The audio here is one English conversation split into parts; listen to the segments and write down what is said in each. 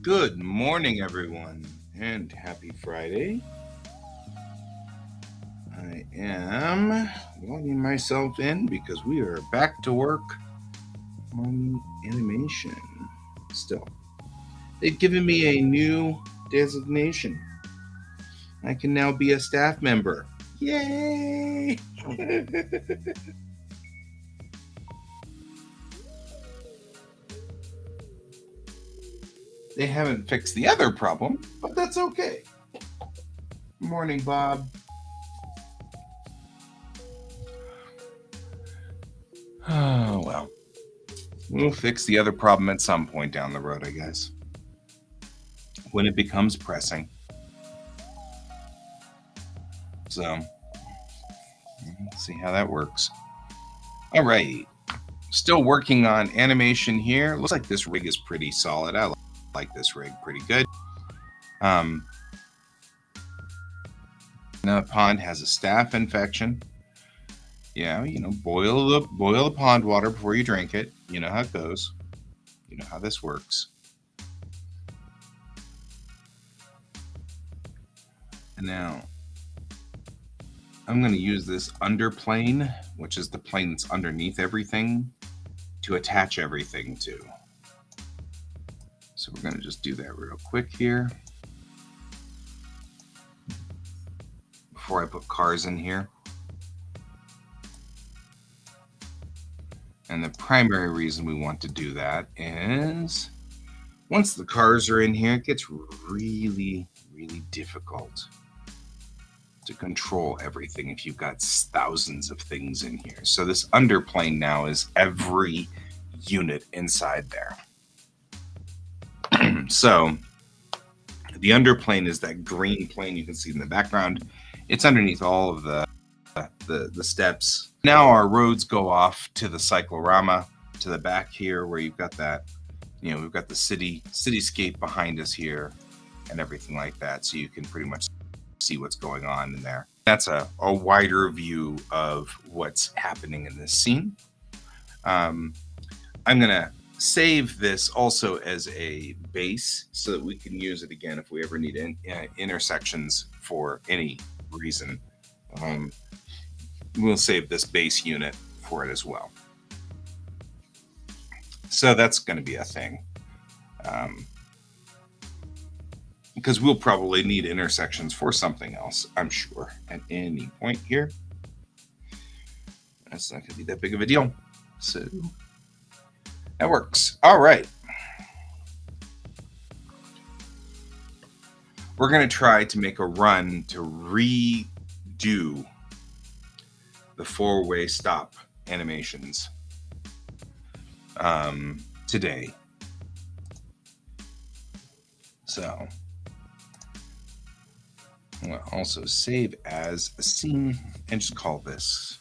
Good morning, everyone, and happy Friday. I am logging myself in because we are back to work on animation. Still, they've given me a new designation. I can now be a staff member. Yay! They haven't fixed the other problem, but that's okay. Morning, Bob. Oh, well. We'll fix the other problem at some point down the road, I guess. When it becomes pressing. So, let's see how that works. All right. Still working on animation here. Looks like this rig is pretty solid. I like this rig pretty good. Now the pond has a staph infection. Yeah, boil the pond water before you drink it. You know how it goes. You know how this works. And now I'm going to use this underplane, which is the plane that's underneath everything, to attach everything to. So we're going to just do that real quick here before I put cars in here. And the primary reason we want to do that is once the cars are in here, it gets really, really difficult to control everything if you've got thousands of things in here. So this underplane now is every unit inside there. So the underplane is that green plane you can see in the background. It's underneath all of the steps. Now our roads go off to the cyclorama to the back here where you've got that, we've got the cityscape behind us here and everything like that. So you can pretty much see what's going on in there. That's a wider view of what's happening in this scene. I'm going to save this also as a base so that we can use it again if we ever need intersections for any reason. We'll save this base unit for it as well. So that's going to be a thing. Because we'll probably need intersections for something else, I'm sure, at any point here. That's not going to be that big of a deal. So that works. All right. We're going to try to make a run to redo the four-way stop animations today. So we'll also save as a scene and just call this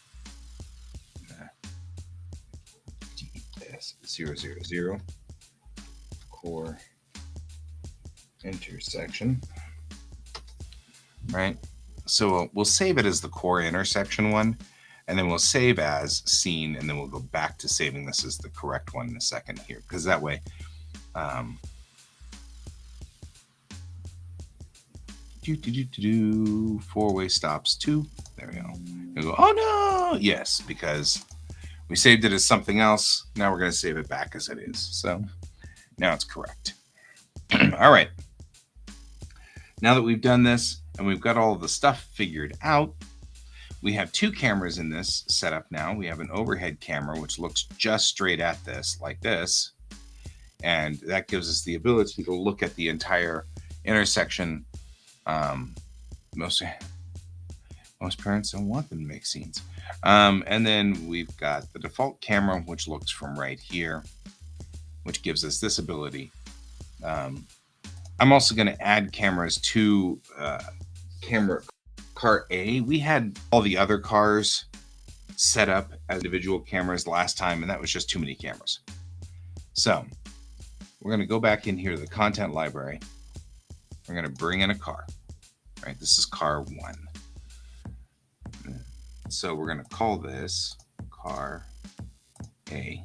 DS000 core intersection. Right? So we'll save it as the core intersection one, and then we'll save as scene, and then we'll go back to saving this as the correct one in a second here, because that way four-way stops 2. There we go. You go, oh no! Yes, because we saved it as something else. Now we're going to save it back as it is. So now it's correct. All right. Now that we've done this and we've got all of the stuff figured out, we have 2 cameras in this setup now. We have an overhead camera, which looks just straight at this, like this. And that gives us the ability to look at the entire intersection. Most parents don't want them to make scenes. And then we've got the default camera, which looks from right here, which gives us this ability. I'm also going to add cameras to car A. We had all the other cars set up as individual cameras last time, and that was just too many cameras. So we're going to go back in here to the content library. We're going to bring in a car. Right, this is car 1. So we're going to call this car A.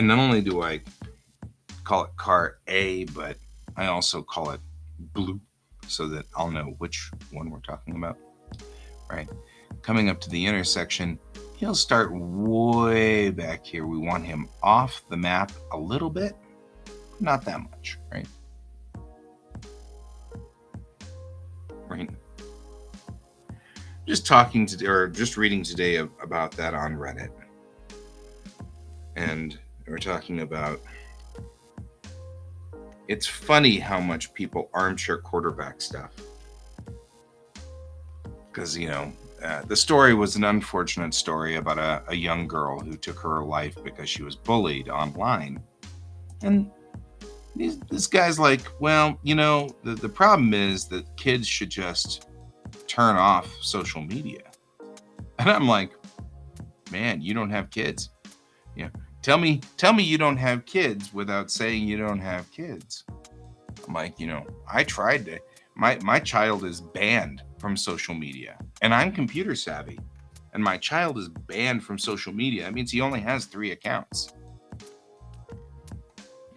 And not only do I call it car A, but I also call it blue so that I'll know which one we're talking about, right? Coming up to the intersection, he'll start way back here. We want him off the map a little bit, not that much, right? Right. Just talking to, or just reading today about that on Reddit. And we're talking about, it's funny how much people armchair quarterback stuff. Because, the story was an unfortunate story about a young girl who took her life because she was bullied online. And this guy's like, well, the problem is that kids should just turn off social media. And I'm like, man, you don't have kids. Tell me you don't have kids without saying you don't have kids. I'm like, I tried to. My child is banned from social media, and I'm computer savvy, and my child is banned from social media. That means he only has 3 accounts.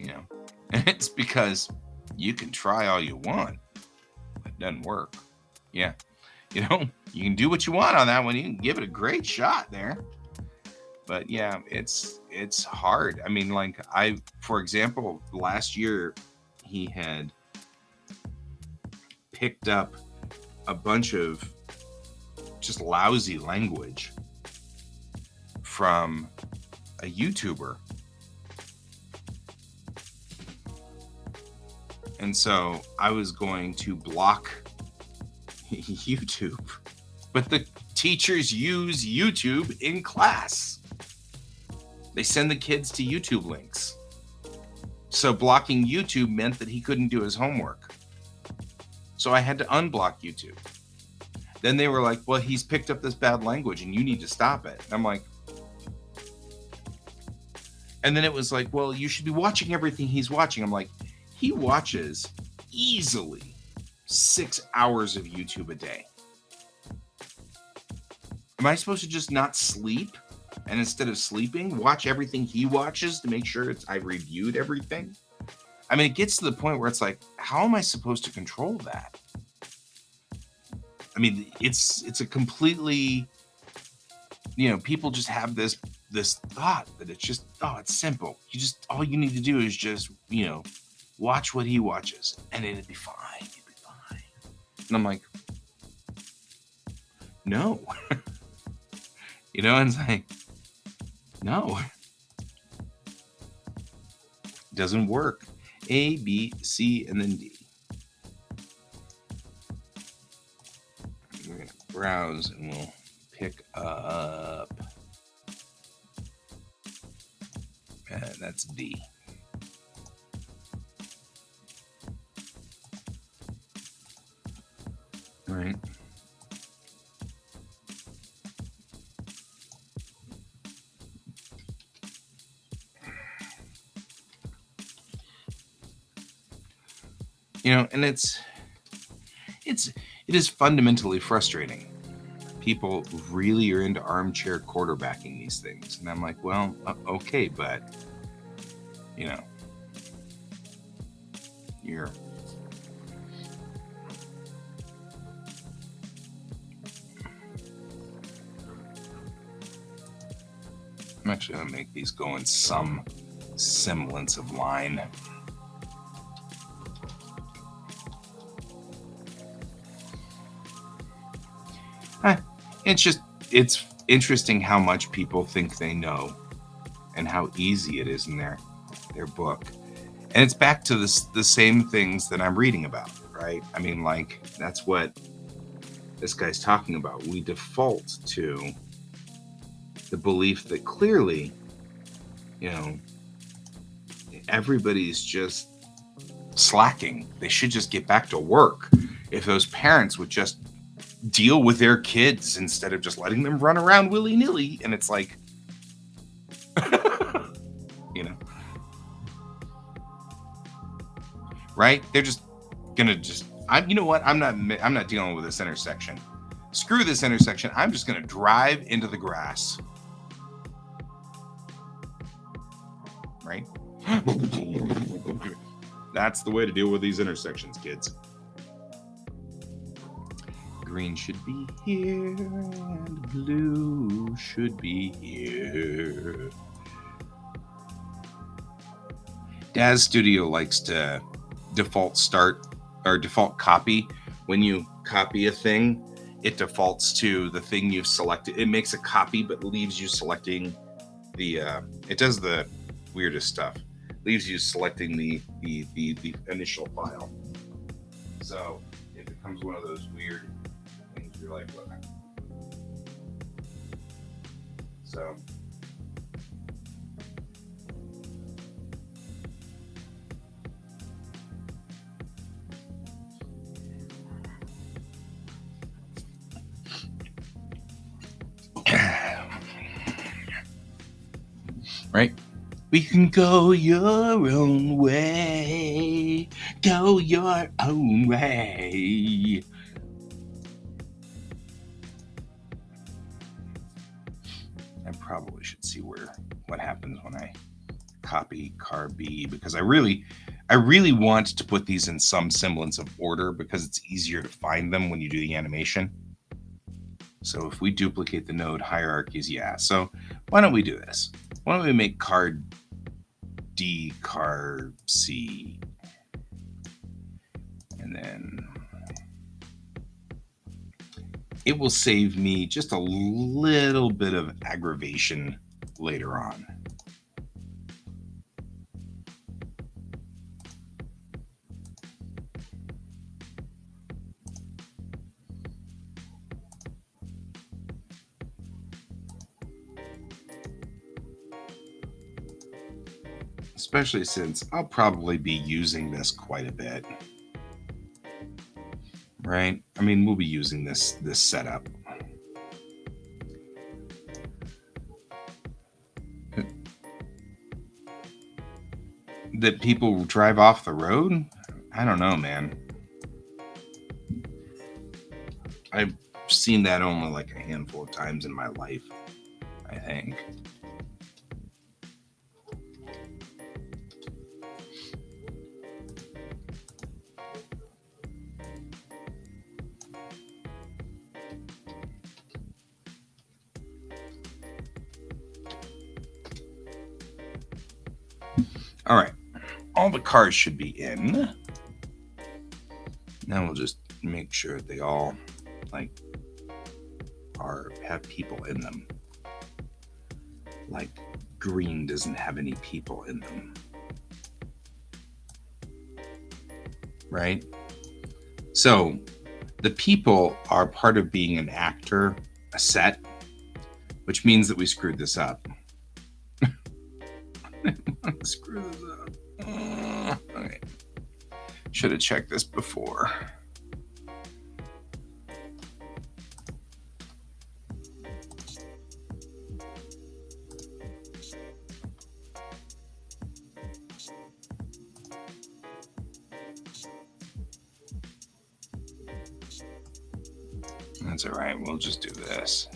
And it's because you can try all you want, but it doesn't work. Yeah, you can do what you want on that one. You can give it a great shot there. But yeah, it's hard. I mean, like for example, last year he had picked up a bunch of just lousy language from a YouTuber. And so I was going to block YouTube. But the teachers use YouTube in class. They send the kids to YouTube links. So blocking YouTube meant that he couldn't do his homework. So I had to unblock YouTube. Then they were like, well, he's picked up this bad language and you need to stop it. And I'm like, and then it was like, well, you should be watching everything he's watching. I'm like, he watches easily 6 hours of YouTube a day. Am I supposed to just not sleep? And instead of sleeping, watch everything he watches to make sure I reviewed everything? I mean, it gets to the point where it's like, how am I supposed to control that? I mean, it's a completely, people just have this thought that it's just, it's simple. All you need to do is just, watch what he watches and it'd be fine. It'd be fine. And I'm like, no. And it's like, no. It doesn't work. A, B, C, and then D. We're going to browse and we'll pick up. That's D. All right. And it is fundamentally frustrating. People really are into armchair quarterbacking these things. And I'm like, well, okay, but, you're... I'm actually going to make these go in some semblance of line. It's interesting how much people think they know and how easy it is in their book. And it's back to the same things that I'm reading about, right? I mean, like, that's what this guy's talking about. We default to the belief that clearly, everybody's just slacking. They should just get back to work. If those parents would just deal with their kids instead of just letting them run around willy-nilly. And it's like, right? They're just gonna you know what? I'm not dealing with this intersection. Screw this intersection. I'm just gonna drive into the grass. That's the way to deal with these intersections, kids. Green should be here, and blue should be here. Daz Studio likes to default start or default copy. When you copy a thing, it defaults to the thing you've selected. It makes a copy, but leaves you selecting the. It does the weirdest stuff. Leaves you selecting the initial file. So it becomes one of those weird things you're like, what? So. Right? We can go your own way. Go your own way. I probably should see what happens when I copy car B, because I really want to put these in some semblance of order because it's easier to find them when you do the animation. So if we duplicate the node hierarchies, yeah. So why don't we do this? Why don't we make car D car C? And then it will save me just a little bit of aggravation later on. Especially since I'll probably be using this quite a bit. Right? I mean, we'll be using this setup. That people drive off the road? I don't know, man. I've seen that only like a handful of times in my life, I think. All right. All the cars should be in. Now we'll just make sure they all have people in them. Like green doesn't have any people in them. Right? So the people are part of being an actor, a set, which means that we screwed this up. Screw this up. Okay. Should have checked this before. That's all right. We'll just do this.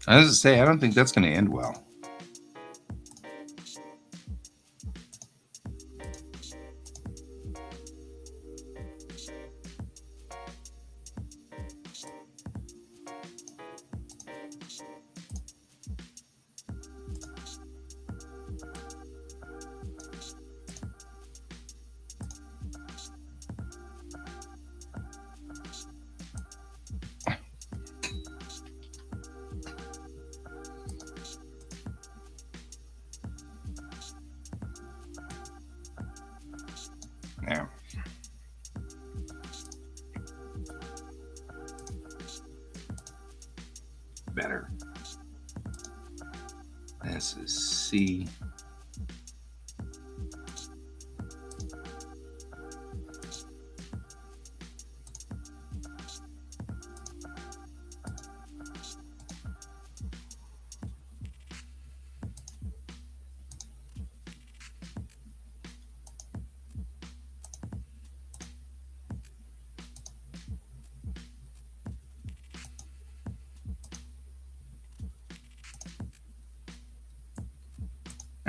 I was to say, I don't think that's going to end well. Yeah. Better. This is C.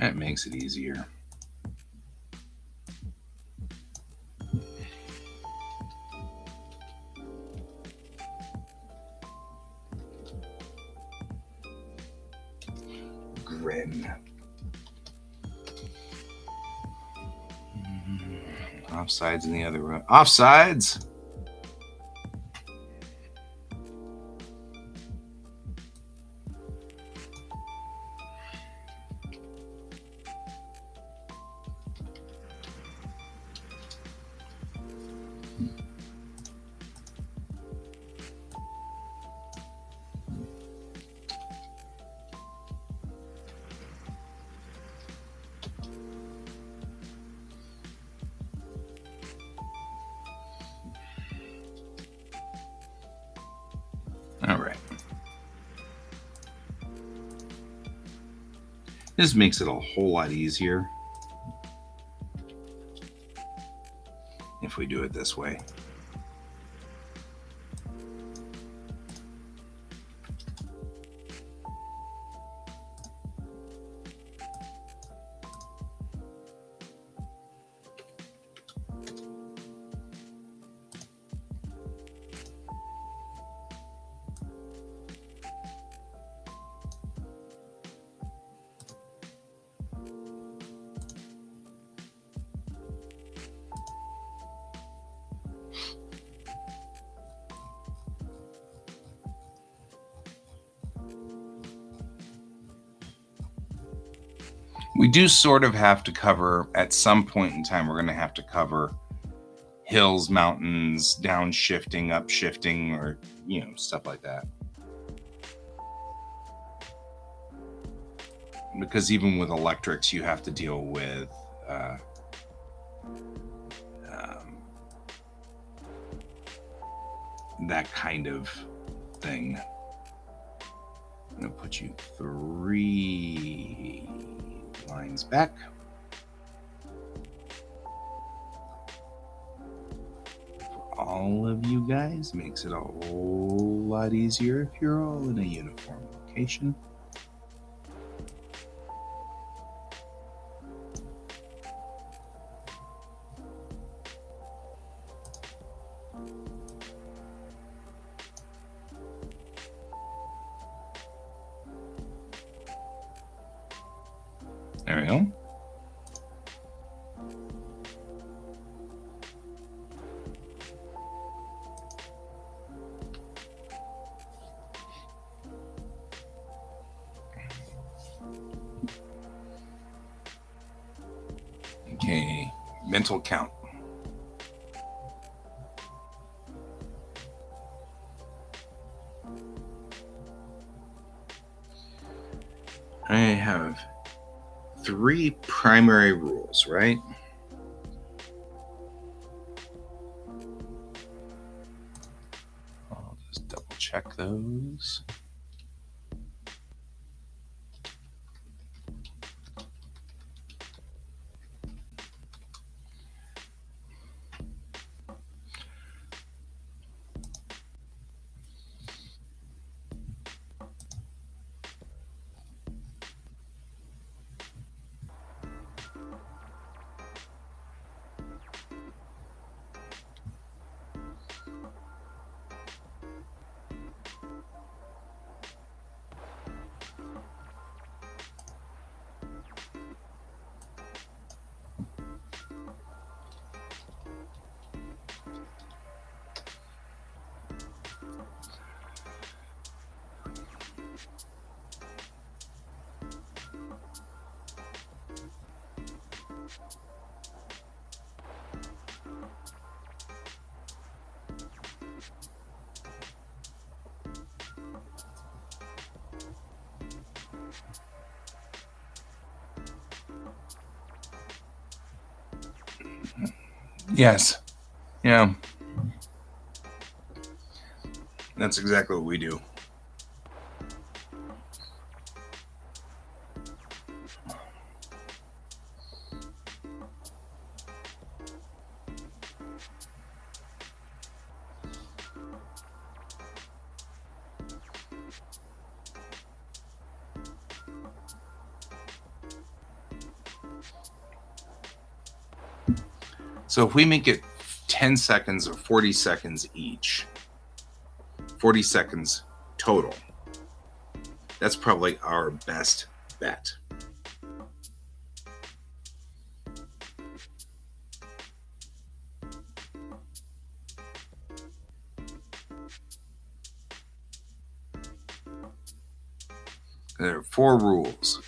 That makes it easier. Grin. Offsides in the other room. Offsides! All right. This makes it a whole lot easier if we do it this way. We do sort of have to cover, at some point in time, we're going to have to cover hills, mountains, downshifting, upshifting, or, you know, stuff like that. Because even with electrics, you have to deal with that kind of thing. I'm going to put you 3 lines back. For all of you guys, makes it a whole lot easier if you're all in a uniform location. There we go. Okay, mental count. I have 3 primary rules, right? I'll just double check those. Yes. Yeah. That's exactly what we do. So if we make it 10 seconds or 40 seconds each, 40 seconds total, that's probably our best bet. There are 4 rules.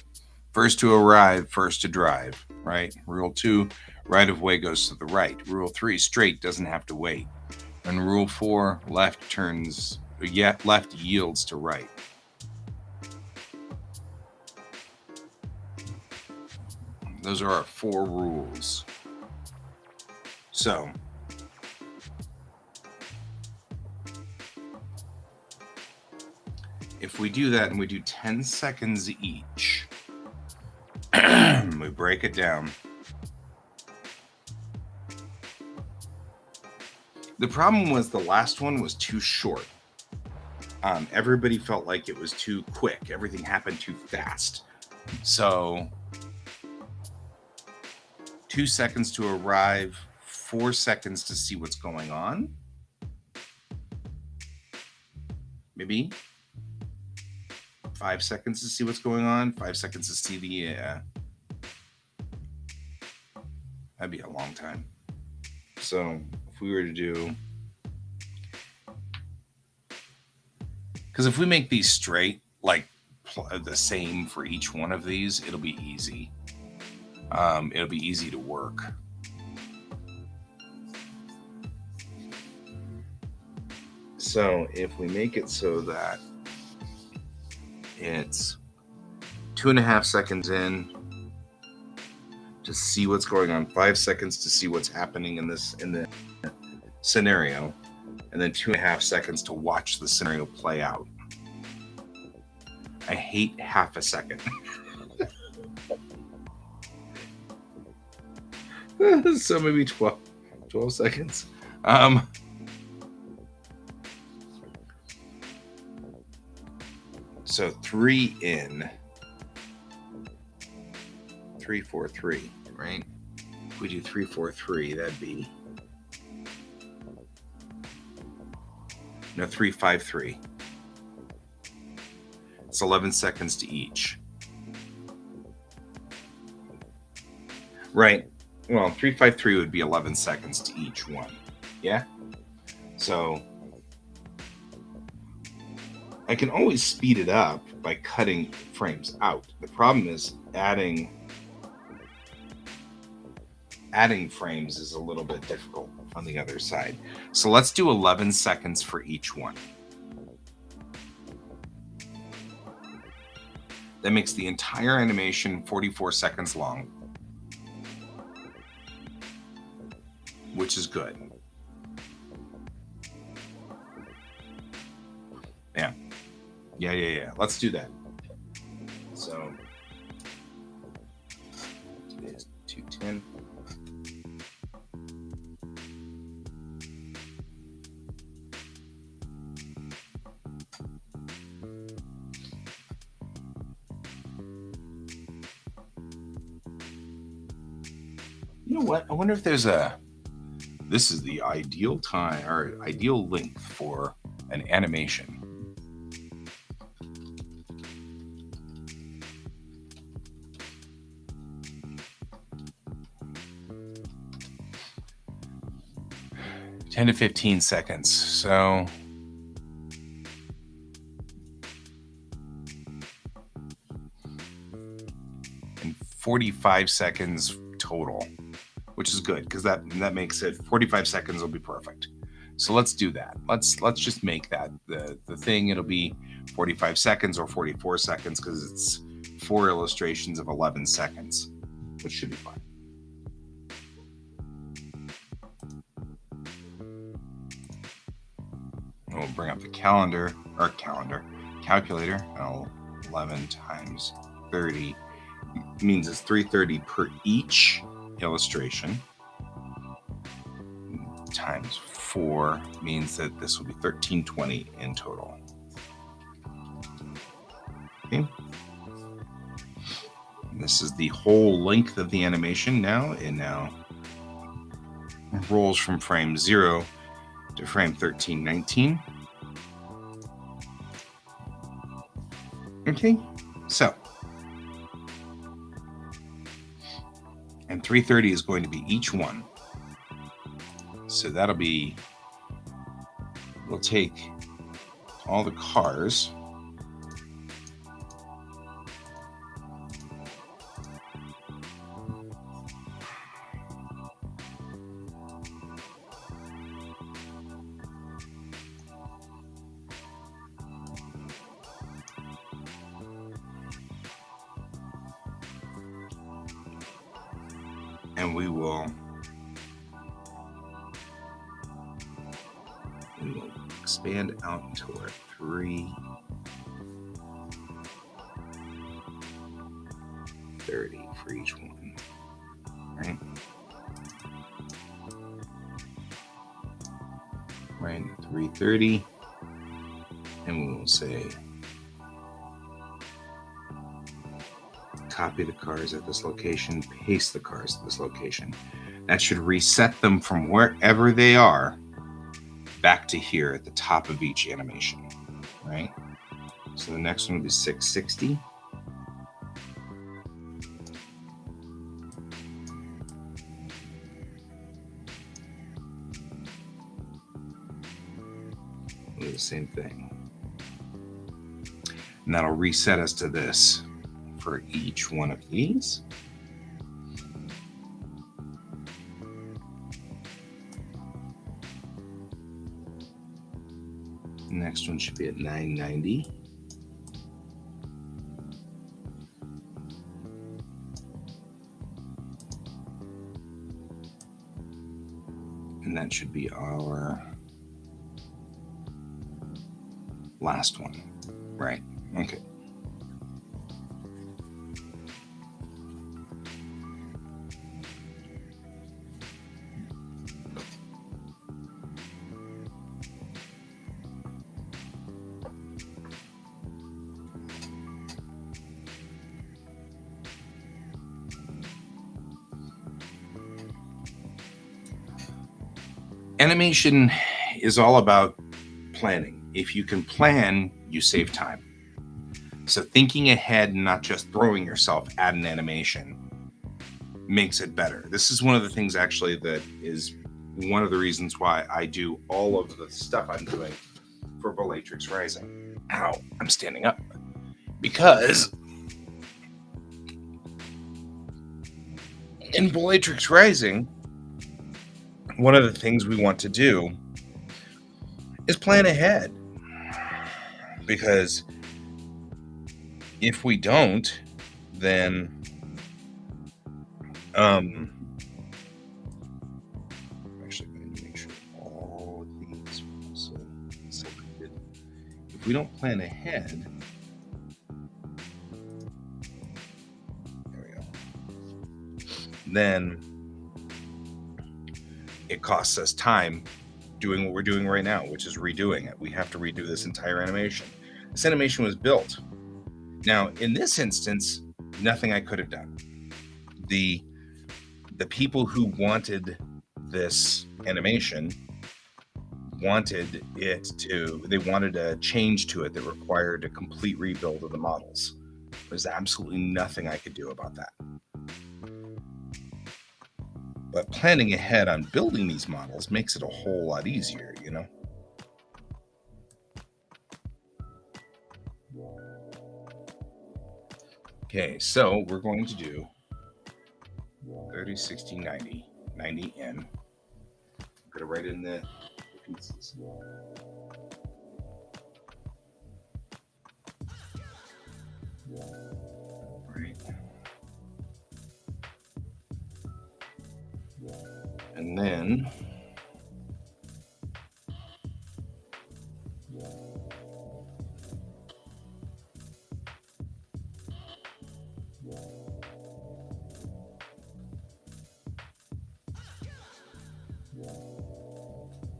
First to arrive, first to drive, right? Rule 2, right of way goes to the right. Rule 3, straight doesn't have to wait. And rule 4, left yields to right. Those are our 4 rules. So, if we do that and we do 10 seconds each, we break it down. The problem was the last one was too short. Everybody felt like it was too quick. Everything happened too fast. So 2 seconds to arrive, 4 seconds to see what's going on. Maybe 5 seconds to see what's going on. 5 seconds to see the... that'd be a long time. So if we were to do... Because if we make these straight, like the same for each one of these, it'll be easy. It'll be easy to work. So if we make it so that it's 2.5 seconds in to see what's going on, 5 seconds to see what's happening in the scenario, and then 2.5 seconds to watch the scenario play out. I hate half a second. So maybe 12 seconds. So 3 in, 3, 4, 3, right? If we do 3, 4, 3, that'd be 3, 5, 3. It's 11 seconds to each. Right. Well, 3, 5, 3 would be 11 seconds to each one. Yeah? So I can always speed it up by cutting frames out. The problem is adding frames is a little bit difficult on the other side. So let's do 11 seconds for each one. That makes the entire animation 44 seconds long, which is good. Yeah. Let's do that. So today's 210. You know what? I wonder if there's this is the ideal time or ideal length for an animation. (10 to 15 seconds). So and 45 seconds total, which is good because that makes it 45 seconds will be perfect. So let's do that. Let's just make that the thing. It'll be 45 seconds or 44 seconds because it's 4 illustrations of 11 seconds, which should be fine. We'll bring up the calculator. 11 times 30 means it's 330 per each illustration. Times 4 means that this will be 1320 in total. Okay. This is the whole length of the animation now, and now rolls from frame 0 to frame 1319. Okay, so, and 330 is going to be each one. So that'll be, we'll take all the cars, and we will expand out until we're at 330 for each one, right? Right, 330, and we will say copy the cars at this location, paste the cars at this location. That should reset them from wherever they are back to here at the top of each animation, right? So the next one will be 660. We'll do the same thing. And that'll reset us to this for each one of these. The next one should be at 990. And that should be our last one, right? Okay. Animation is all about planning. If you can plan, you save time. So thinking ahead and not just throwing yourself at an animation makes it better. This is one of the things actually that is one of the reasons why I do all of the stuff I'm doing for Bellatrix Rising. Ow, I'm standing up. Because in Bellatrix Rising, one of the things we want to do is plan ahead. Because if we don't, then actually going to make sure all of these are also selected. If we don't plan ahead, there we go, then it costs us time doing what we're doing right now, which is redoing it. We have to redo this entire animation. This animation was built. Now, in this instance, nothing I could have done. The people who wanted this animation wanted a change to it that required a complete rebuild of the models. There's absolutely nothing I could do about that. But planning ahead on building these models makes it a whole lot easier, you know? Okay, so we're going to do 30, 60, 90, 90 in. I'm going to write in the pieces. Right. And then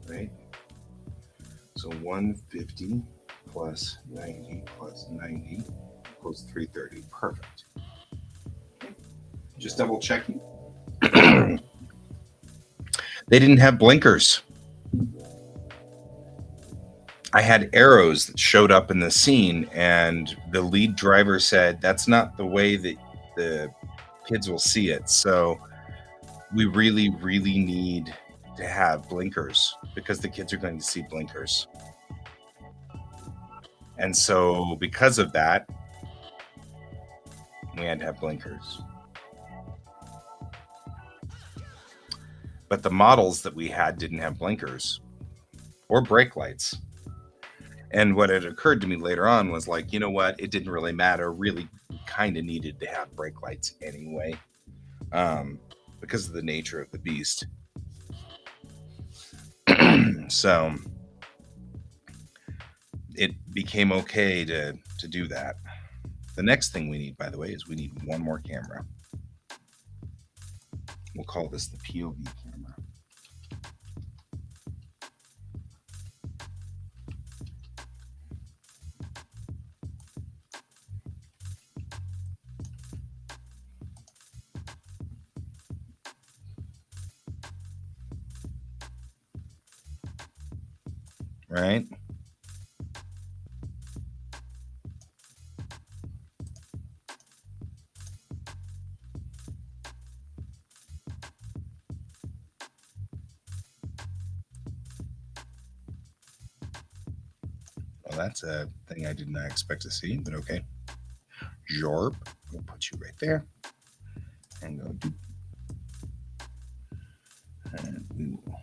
right? So 150 plus 90 plus 90 equals 330. Perfect. Just double checking. They didn't have blinkers. I had arrows that showed up in the scene, and the lead driver said, that's not the way that the kids will see it. So we really, really need to have blinkers because the kids are going to see blinkers. And so because of that, we had to have blinkers. But the models that we had didn't have blinkers or brake lights. And what had occurred to me later on was like, you know what? It didn't really matter. Really kind of needed to have brake lights anyway, because of the nature of the beast. So it became okay to do that. The next thing we need, by the way, is we need one more camera. We'll call this the POV camera. Right? Well, that's a thing I did not expect to see, but okay. Jorp. We'll put you right there. And go do. And we will.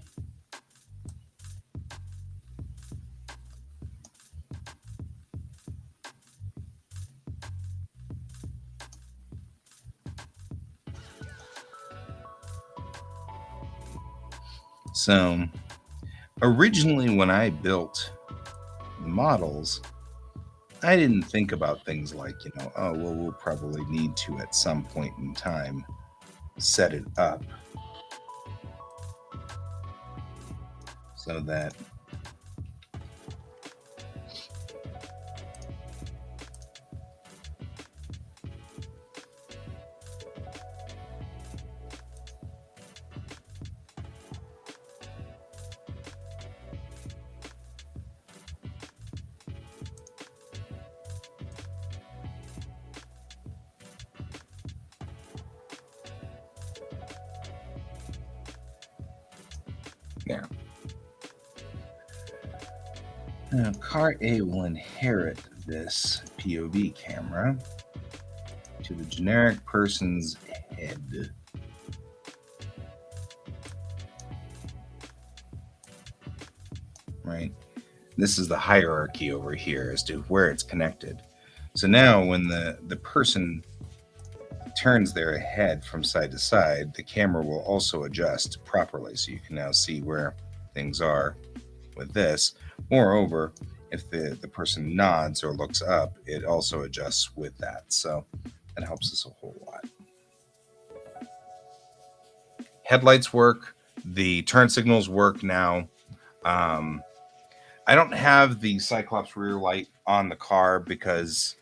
So originally when I built models, I didn't think about things like, oh, well, we'll probably need to at some point in time set it up so that now car A will inherit this POV camera to the generic person's head. Right? This is the hierarchy over here as to where it's connected. So now when the person turns their head from side to side, the camera will also adjust properly. So you can now see where things are with this. Moreover, if the person nods or looks up, it also adjusts with that. So that helps us a whole lot. Headlights work. The turn signals work now. I don't have the Cyclops rear light on the car because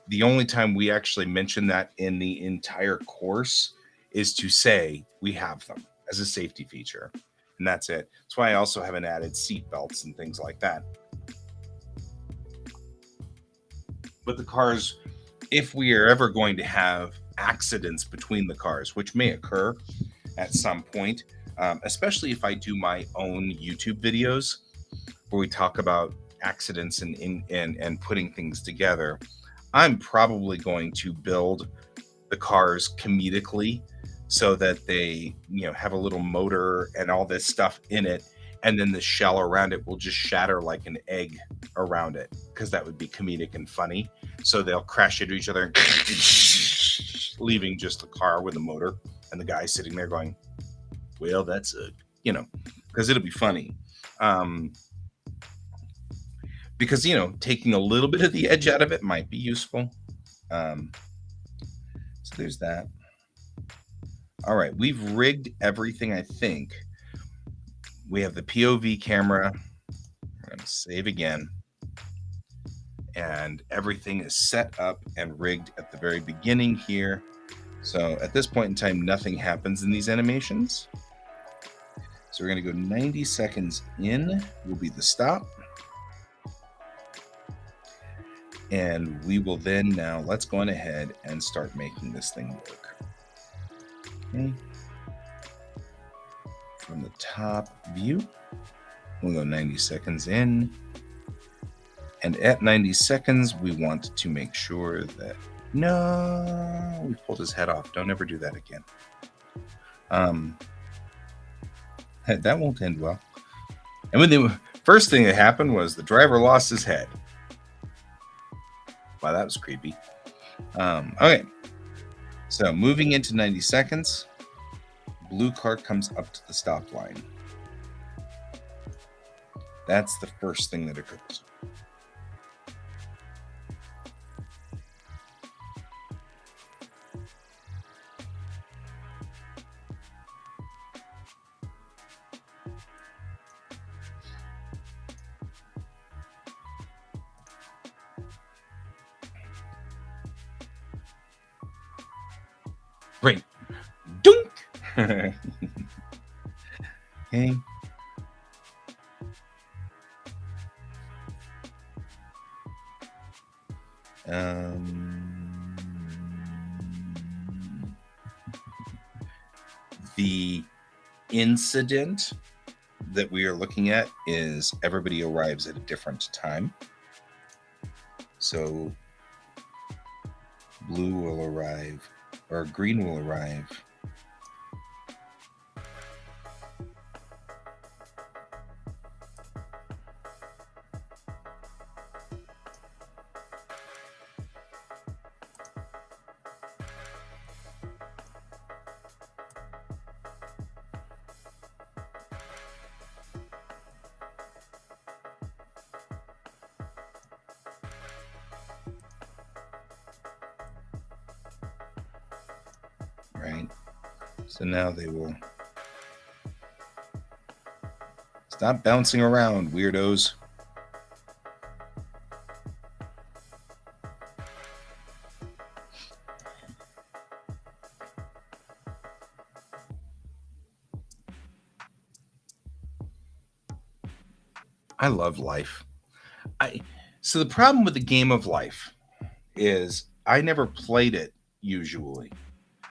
the only time we actually mention that in the entire course is to say we have them as a safety feature. And that's it. That's why I also haven't added seat belts and things like that. But the cars, if we are ever going to have accidents between the cars, which may occur at some point, especially if I do my own YouTube videos where we talk about accidents and putting things together, I'm probably going to build the cars comedically so that they, have a little motor and all this stuff in it, and then the shell around it will just shatter like an egg around it, because that would be comedic and funny. So they'll crash into each other and leaving just the car with the motor and the guy sitting there going, well, that's because it'll be funny. Because, taking a little bit of the edge out of it might be useful. So there's that. All right, we've rigged everything, I think. We have the POV camera. We're going to save again. And everything is set up and rigged at the very beginning here. So at this point in time, nothing happens in these animations. So So we're going to go 90 seconds in will be the stop. And we will then now, let's go on ahead and start making this thing work. Okay. From the top view, we'll go 90 seconds in. And at 90 seconds, we want to make sure that, no, we pulled his head off. Don't ever do that again. That won't end well. And when the first thing that happened was the driver lost his head. Wow, that was creepy. Okay. So moving into 90 seconds, blue car comes up to the stop line. That's the first thing that occurs. Right. Dunk! Okay. The incident that we are looking at is everybody arrives at a different time. So blue will arrive, or green will arrive right? So now they will stop bouncing around, weirdos. I love life. So the problem with the game of life is I never played it usually.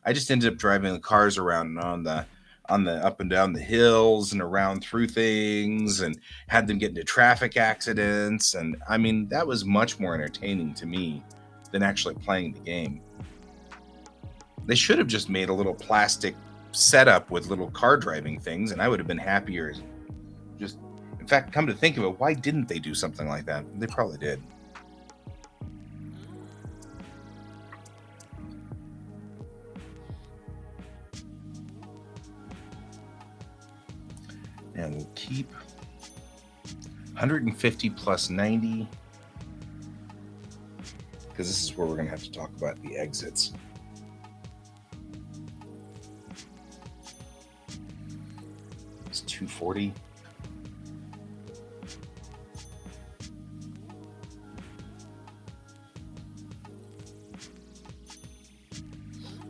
I just ended up driving the cars around on the up and down the hills and around through things and had them get into traffic accidents. And I mean, that was much more entertaining to me than actually playing the game. They should have just made a little plastic setup with little car driving things, and I would have been happier. Just, in fact, come to think of it, why didn't they do something like that? They probably did. And we'll keep 150 plus 90, because this is where we're going to have to talk about the exits. It's 240.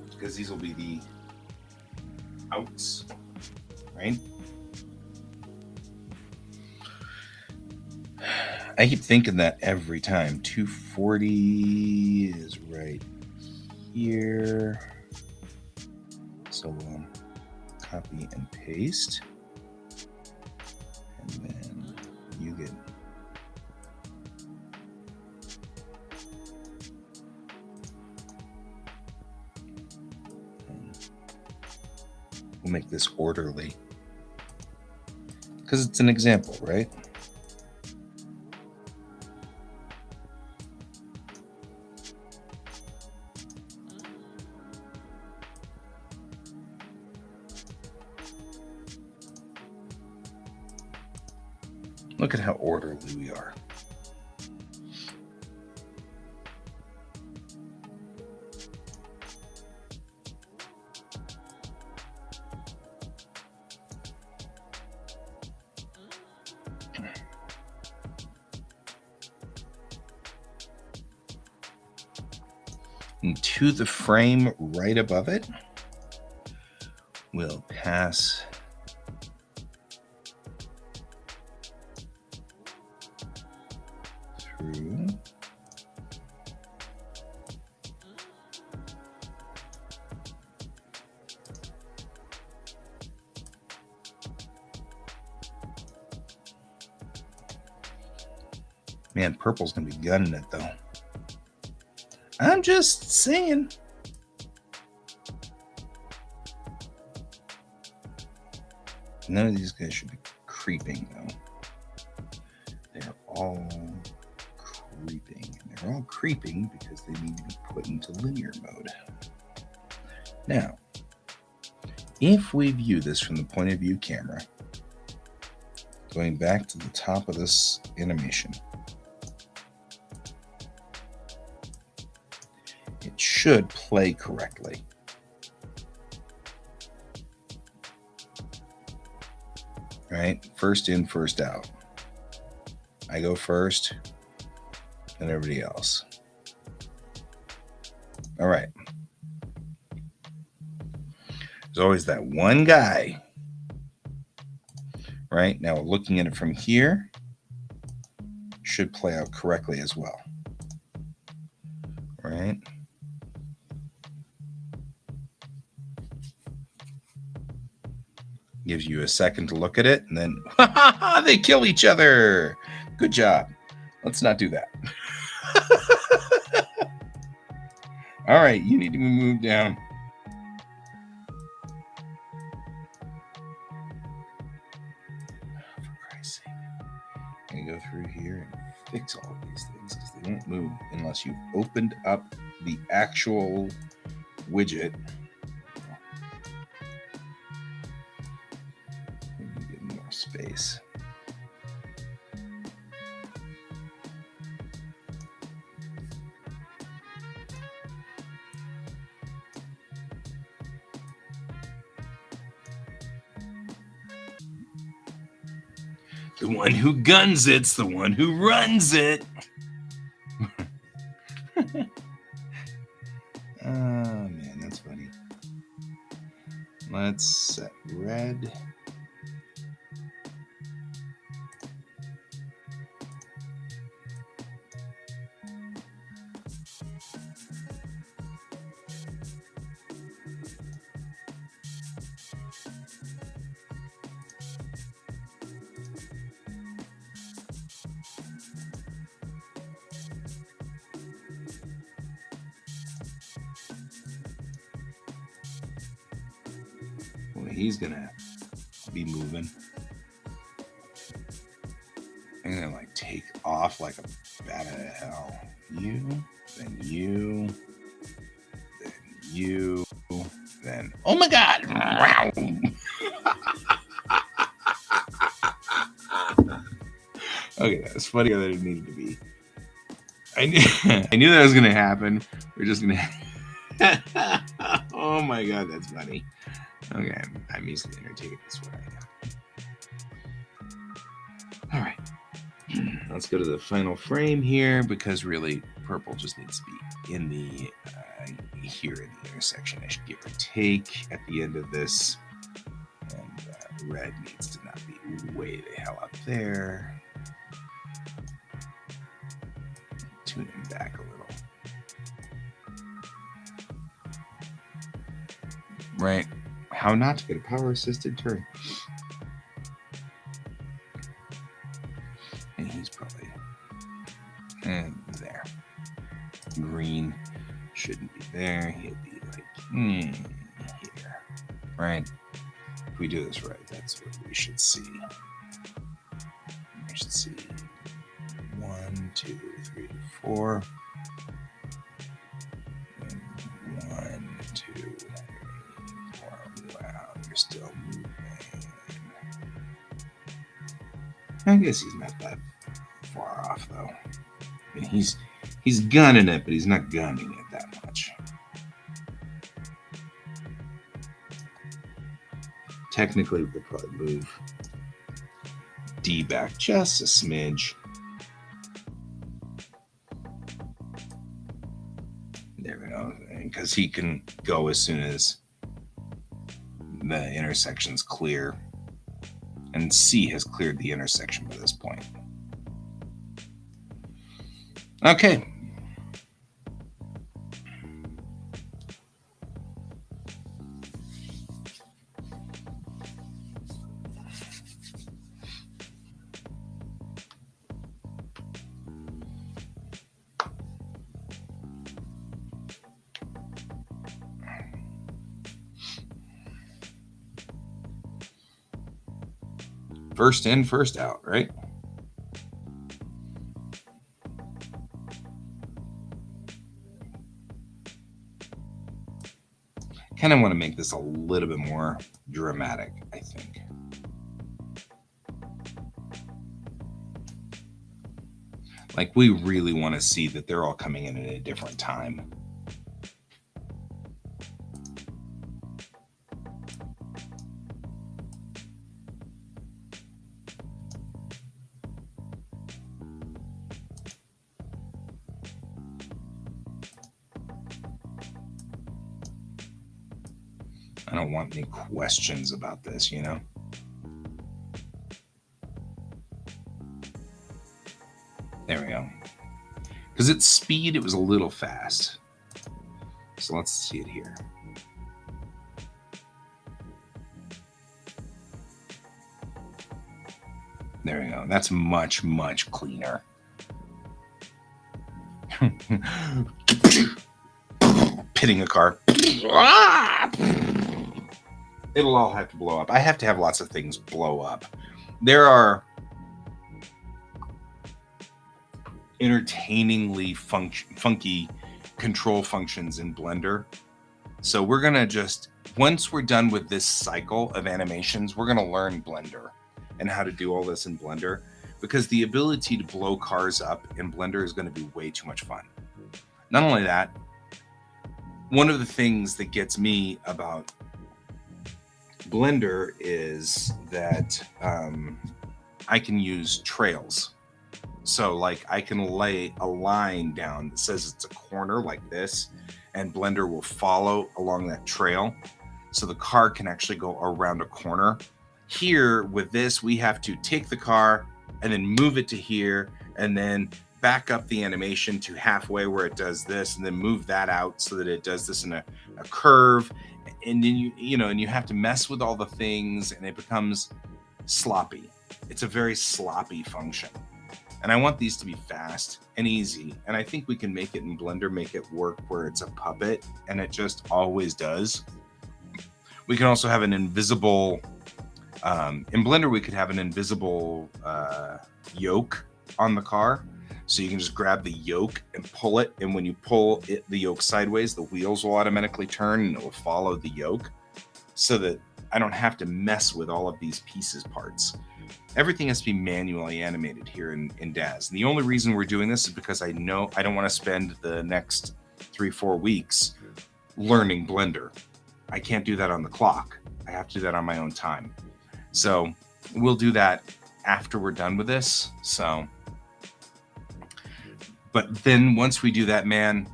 Because these will be the outs, right? I keep thinking that every time. 240 is right here. So we'll copy and paste. And then you get... We'll make this orderly. Because it's an example, right? Look at how orderly we are. And to the frame right above it, we'll pass through. Man, purple's gonna be gunning it though. I'm just saying. None of these guys should be creeping though. They're all creeping. And they're all creeping because they need to be put into linear mode. Now, if we view this from the point of view camera, going back to the top of this animation, it should play correctly. Right? First in, first out. I go first, and everybody else. All right. There's always that one guy. Right? Now, looking at it from here should play out correctly as well. Right? Gives you a second to look at it, and then they kill each other. Good job. Let's not do that. All right, you need to be moved down. For Christ's sake. I'm going to go through here and fix all of these things because they won't move unless you've opened up the actual widget. Get more space. The one who guns it's the one who runs it. Oh man, that's funny. Let's set red. He's gonna be moving. I'm gonna like take off like a bat out of hell. You, then you, then you, then oh my god! Okay, that's funnier than it needed to be. I knew that was gonna happen. We're just gonna. Oh my god, that's funny. Okay, I'm easily entertained this way. All right, let's go to the final frame here because really purple just needs to be in the here in the intersection. I should give or take at the end of this, and red needs to not be way the hell up there. Tune him back a little. Right. How not to get a power-assisted turn. And he's probably there. Green shouldn't be there. He'll be like here. Right? If we do this right, that's what we should see. We should see 1, 2, 3, 4. 1, 2, 3, 4. Wow, you're still moving. I guess he's not that far off, though. I mean, he's gunning it, but he's not gunning it that much. Technically, we could probably move D back just a smidge. There we go. Because he can go as soon as the intersection's clear. And C has cleared the intersection by this point. Okay. First in, first out, right? Kind of want to make this a little bit more dramatic, I think. Like, we really want to see that they're all coming in at a different time. I don't want any questions about this, you know? There we go. Because its speed, it was a little fast. So let's see it here. There we go. That's much, much cleaner. Pitting a car. It'll all have to blow up. I have to have lots of things blow up. There are entertainingly funky control functions in Blender. So we're going to just, once we're done with this cycle of animations, we're going to learn Blender and how to do all this in Blender, because the ability to blow cars up in Blender is going to be way too much fun. Not only that, one of the things that gets me about Blender is that I can use trails. So like I can lay a line down that says it's a corner like this, and Blender will follow along that trail. So the car can actually go around a corner. Here with this, we have to take the car and then move it to here, and then back up the animation to halfway where it does this, and then move that out so that it does this in a curve. And then you have to mess with all the things, and it becomes sloppy. It's a very sloppy function. And I want these to be fast and easy. And I think we can make it in Blender, make it work where it's a puppet, and it just always does. We can also have an invisible, in Blender, we could have an invisible yoke on the car. So you can just grab the yoke and pull it. And when you pull the yoke sideways, the wheels will automatically turn and it will follow the yoke, so that I don't have to mess with all of these pieces parts. Everything has to be manually animated here in Daz. And the only reason we're doing this is because I know I don't want to spend the next 3-4 weeks learning Blender. I can't do that on the clock. I have to do that on my own time. So we'll do that after we're done with this. So, but then once we do that, man,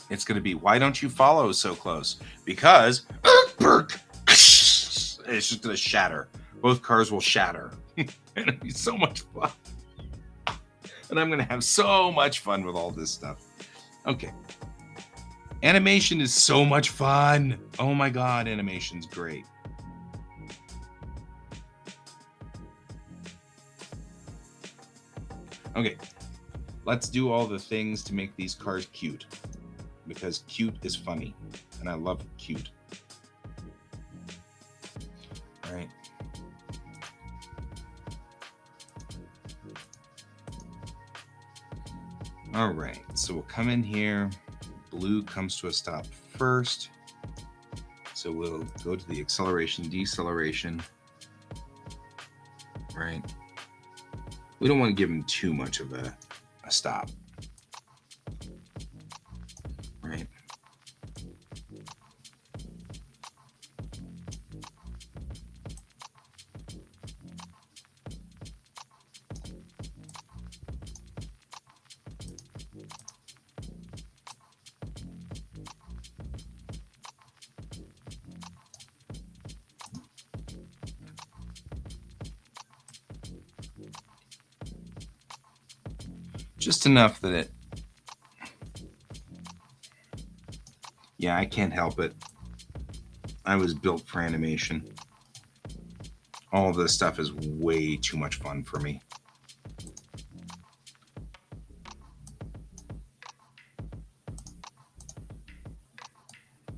it's going to be, why don't you follow so close? Because it's just going to shatter. Both cars will shatter. And it'll be so much fun. And I'm going to have so much fun with all this stuff. Okay. Animation is so much fun. Oh my God, animation's great. Okay. Let's do all the things to make these cars cute, because cute is funny. And I love cute. All right. All right, so we'll come in here. Blue comes to a stop first. So we'll go to the acceleration, deceleration. Right. We don't want to give him too much of a stop. Right. Just enough that it... Yeah, I can't help it. I was built for animation. All this stuff is way too much fun for me.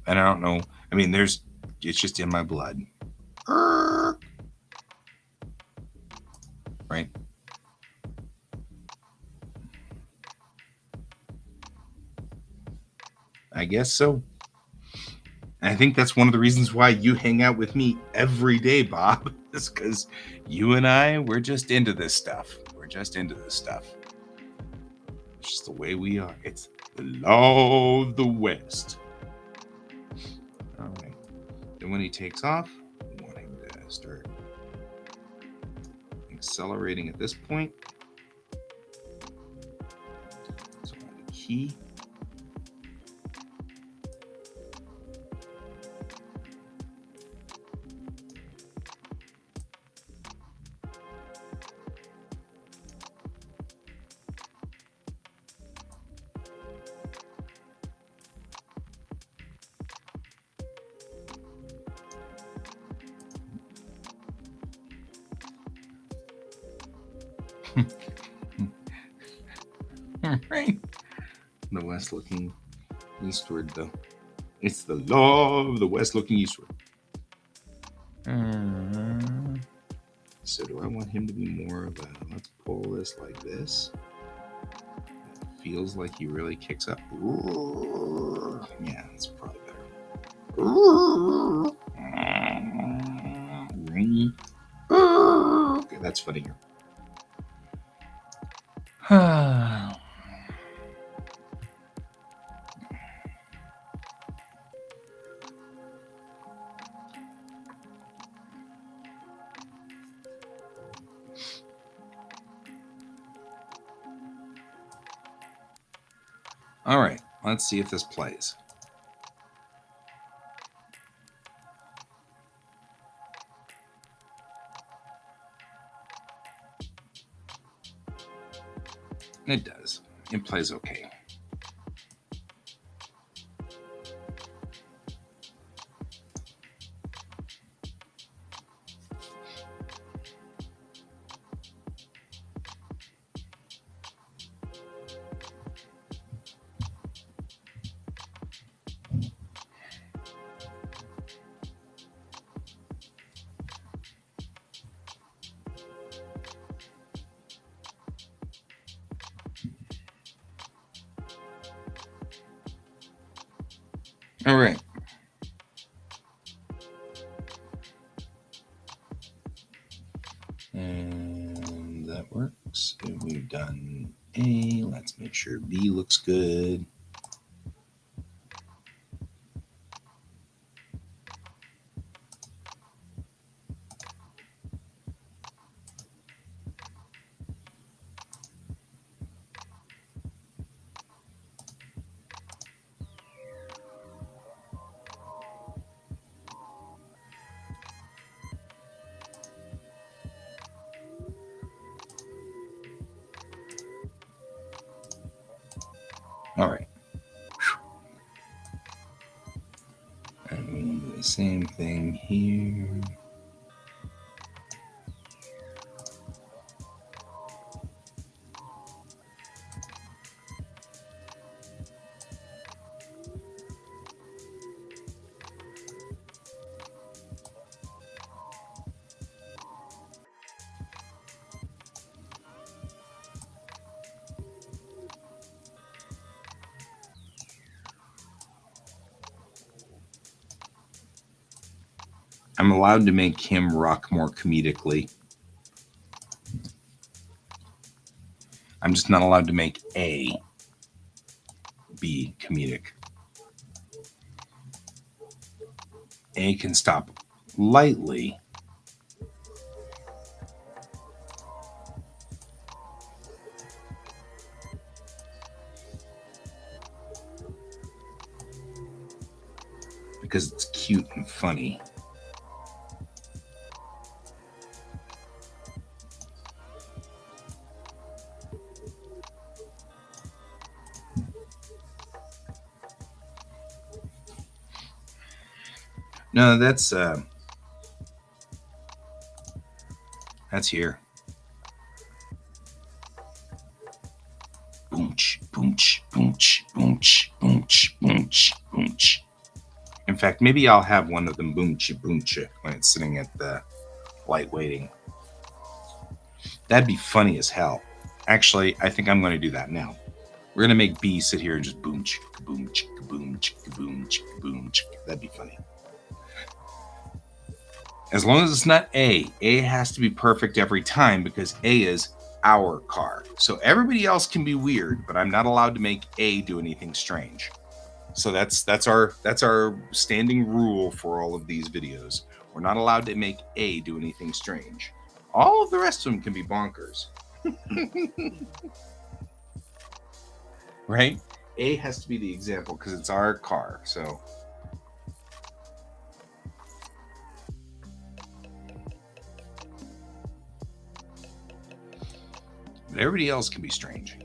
And I don't know. I mean, it's just in my blood. Right? I guess so. And I think that's one of the reasons why you hang out with me every day, Bob. Is because you and we're just into this stuff. We're just into this stuff. It's just the way we are. It's the law of the West. All right. Then when he takes off, we want him to start accelerating at this point. So on the key. Right. The west looking eastward, though. It's the law of the west looking eastward. So do I want him to be more of a, let's pull this like this? It feels like he really kicks up. Yeah, that's probably better. Okay, that's funnier. All right, let's see if this plays. It does. It plays okay. All right. And that works. If we've done A, let's make sure B looks good. All right. And we'll do the same thing here. I'm allowed to make him rock more comedically. I'm just not allowed to make A be comedic. A can stop lightly. Because it's cute and funny. No, that's here. Boomch, boomch, boomch, boomch, boomch, boomch, boomch. In fact, maybe I'll have one of them boomchi boomchi when it's sitting at the light waiting. That'd be funny as hell. Actually, I think I'm going to do that now. We're going to make B sit here and just boom chicka boom chicka boom chicka boom chicka boom chicka. That'd be funny. As long as it's not A. A has to be perfect every time because A is our car. So everybody else can be weird, but I'm not allowed to make A do anything strange. So that's our standing rule for all of these videos. We're not allowed to make A do anything strange. All of the rest of them can be bonkers. Right? A has to be the example because it's our car. So but everybody else can be strange.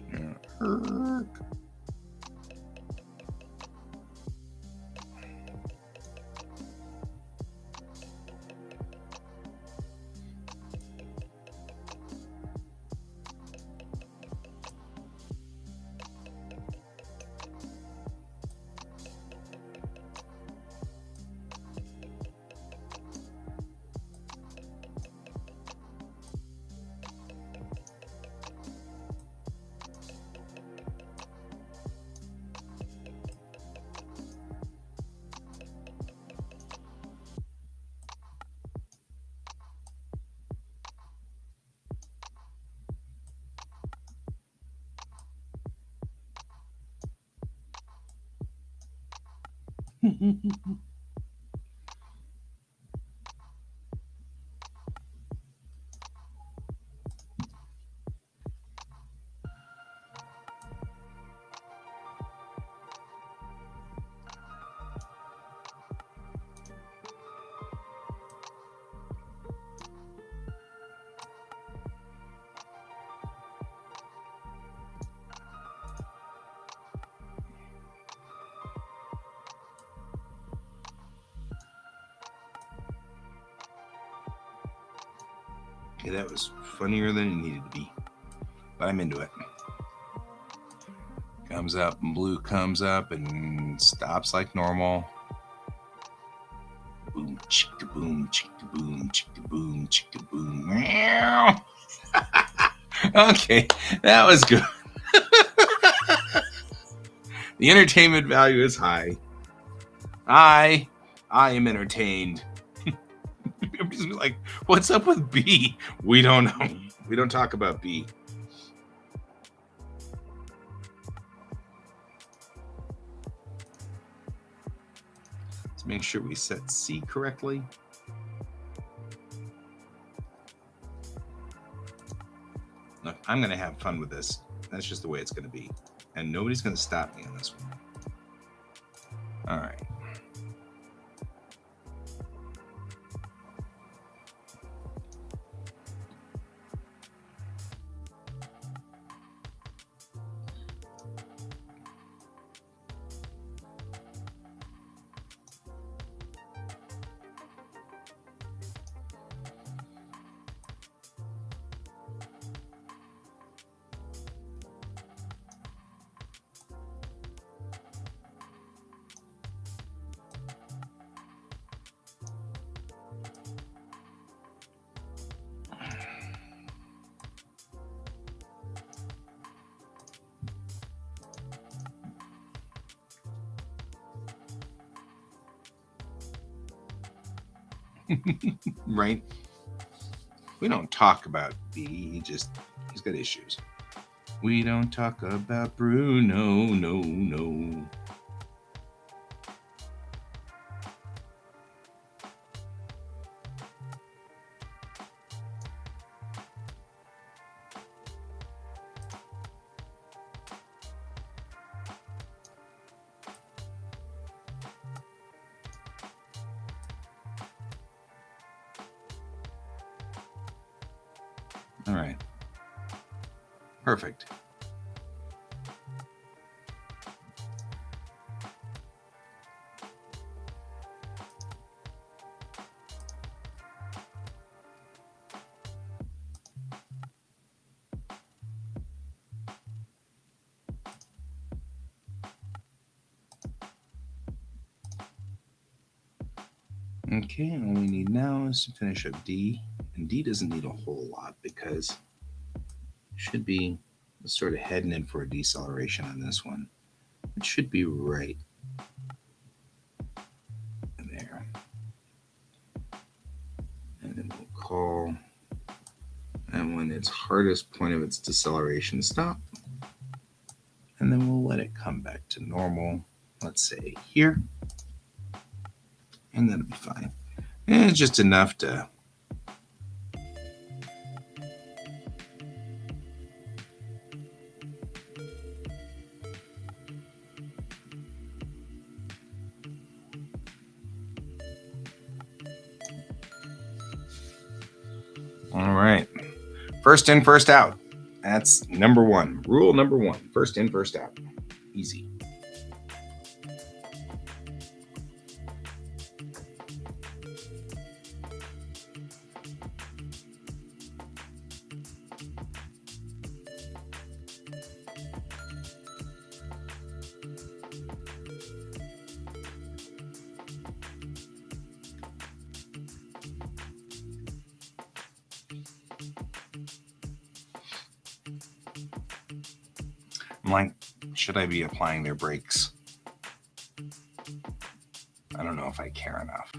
Okay, that was funnier than it needed to be. But I'm into it. Comes up and blue comes up and stops like normal. Boom, chicka boom, chicka boom, chicka boom, chicka boom. Meow. Okay, that was good. The entertainment value is high. I am entertained. I'm just like, what's up with B? We don't know. We don't talk about B. Let's make sure we set C correctly. Look, I'm going to have fun with this. That's just the way it's going to be. And nobody's going to stop me on this one. All right. Right? We don't talk about B. He's got issues. We don't talk about Bruno. No. All right. Perfect. Okay, all we need now is to finish up D. And D doesn't need a whole lot because it should be sort of heading in for a deceleration on this one. It should be right there. And then we'll call that one its hardest point of its deceleration stop. And then we'll let it come back to normal, let's say here. And that'll be fine. And it's just enough to all right. First in, first out. That's number one. Rule number one. First in, first out. Easy. I'm like, should I be applying their brakes? I don't know if I care enough.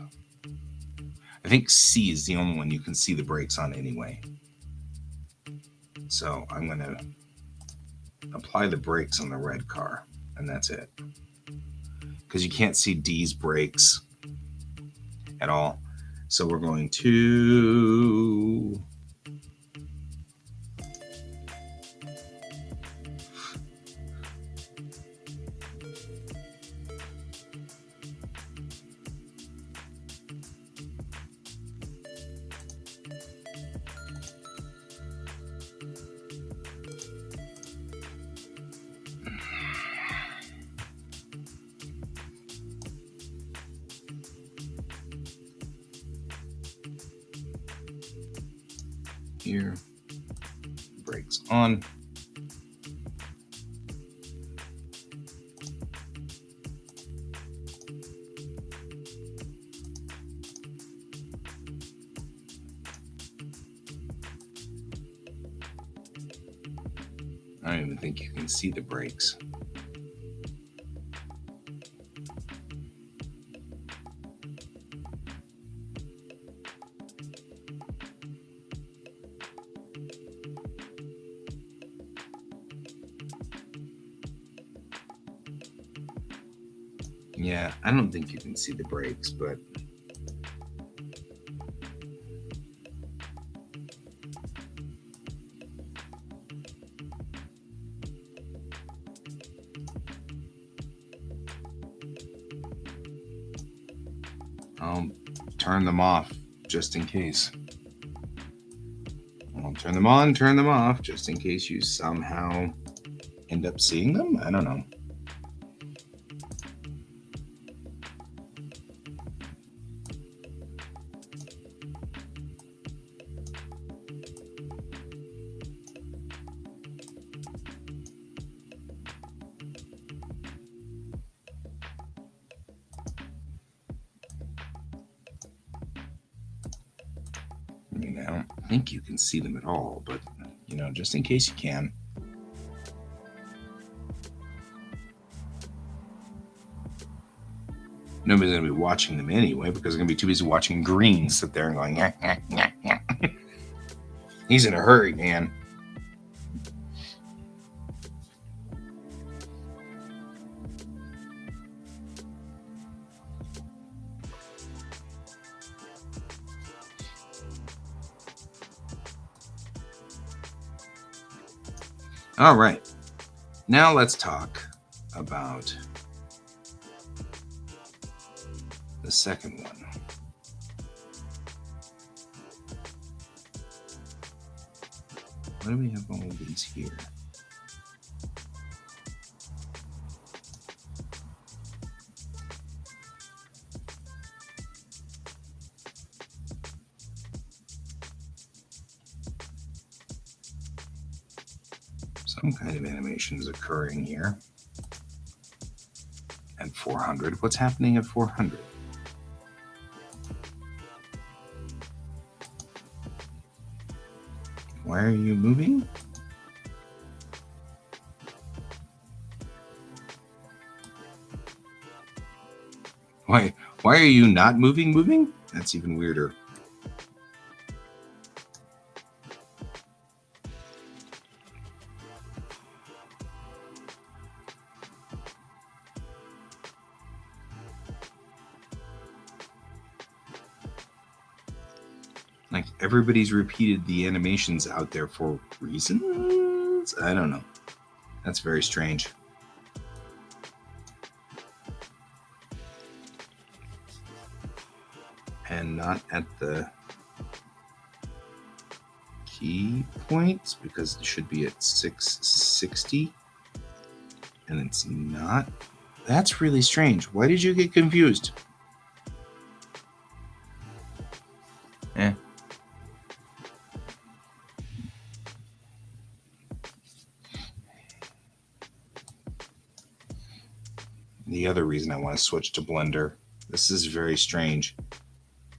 I think C is the only one you can see the brakes on anyway. So I'm going to apply the brakes on the red car, and that's it. Because you can't see D's brakes at all. So we're going to here, brakes on. I don't even think you can see the brakes. Yeah, I don't think you can see the brakes, but I'll turn them off just in case. I'll turn them on, turn them off, just in case you somehow end up seeing them. I don't know. I mean, I don't think you can see them at all, but, you know, just in case you can. Nobody's going to be watching them anyway because they're going to be too busy watching Green sit there and going, nyah, nyah, nyah, nyah. He's in a hurry, man. All right. Now let's talk about the second one. Why do we have all of these here? Some kind of animation is occurring here at 400. What's happening at 400? Why are you moving? Why are you not moving? That's even weirder. Like, everybody's repeated the animations out there for reasons? I don't know. That's very strange. And not at the key points, because it should be at 660. And it's not. That's really strange. Why did you get confused? The other reason I want to switch to Blender, this is very strange.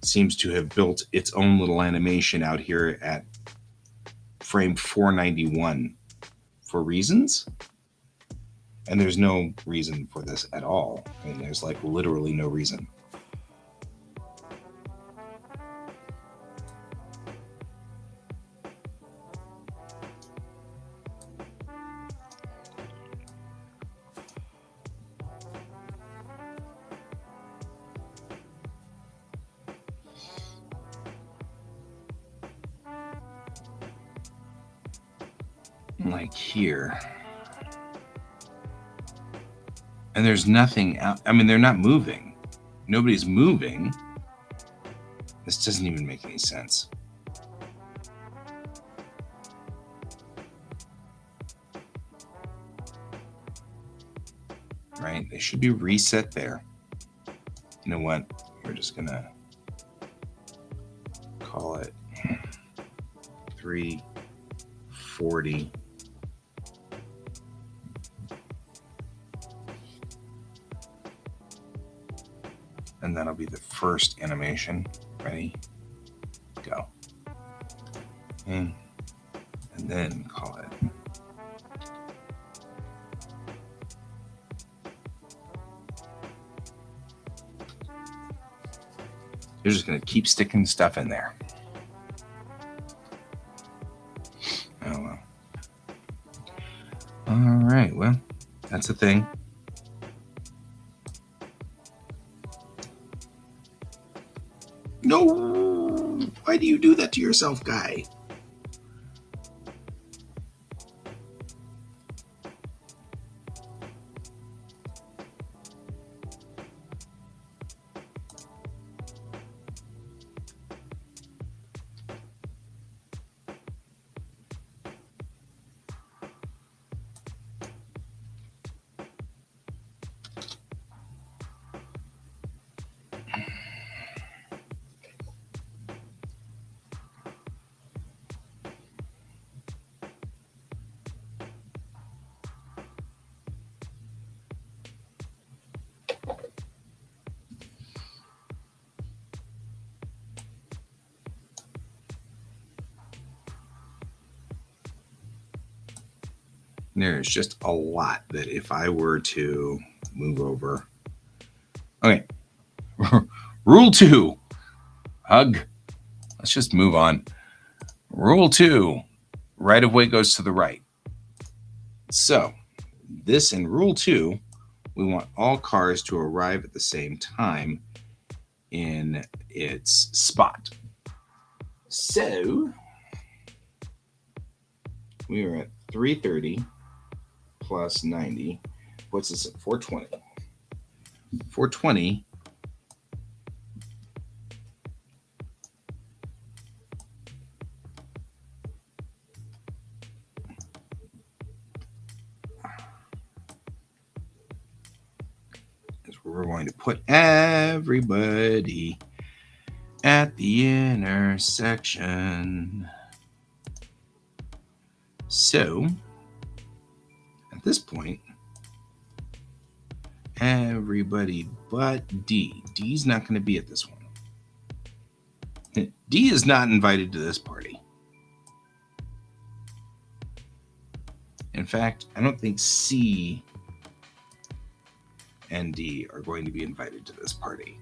It seems to have built its own little animation out here at frame 491 for reasons. And there's no reason for this at all. I mean, there's like literally no reason. Like here. And there's nothing out. I mean, they're not moving. Nobody's moving. This doesn't even make any sense. Right? They should be reset there. You know what? We're just going to call it 340. And that'll be the first animation. Ready? Go. And then call it. You're just going to keep sticking stuff in there. Oh, well. All right. Well, that's a thing. No! Why do you do that to yourself, guy? There's just a lot that if I were to move over. Okay. Rule 2. Hug. Let's just move on. Rule 2. Right of way goes to the right. So, this in Rule 2, we want all cars to arrive at the same time in its spot. So, we are at 330 plus 90. What's this at 420? 420 is where we're going to put everybody at the intersection. So, at this point, everybody but D. D's not going to be at this one. D is not invited to this party. In fact, I don't think C and D are going to be invited to this party.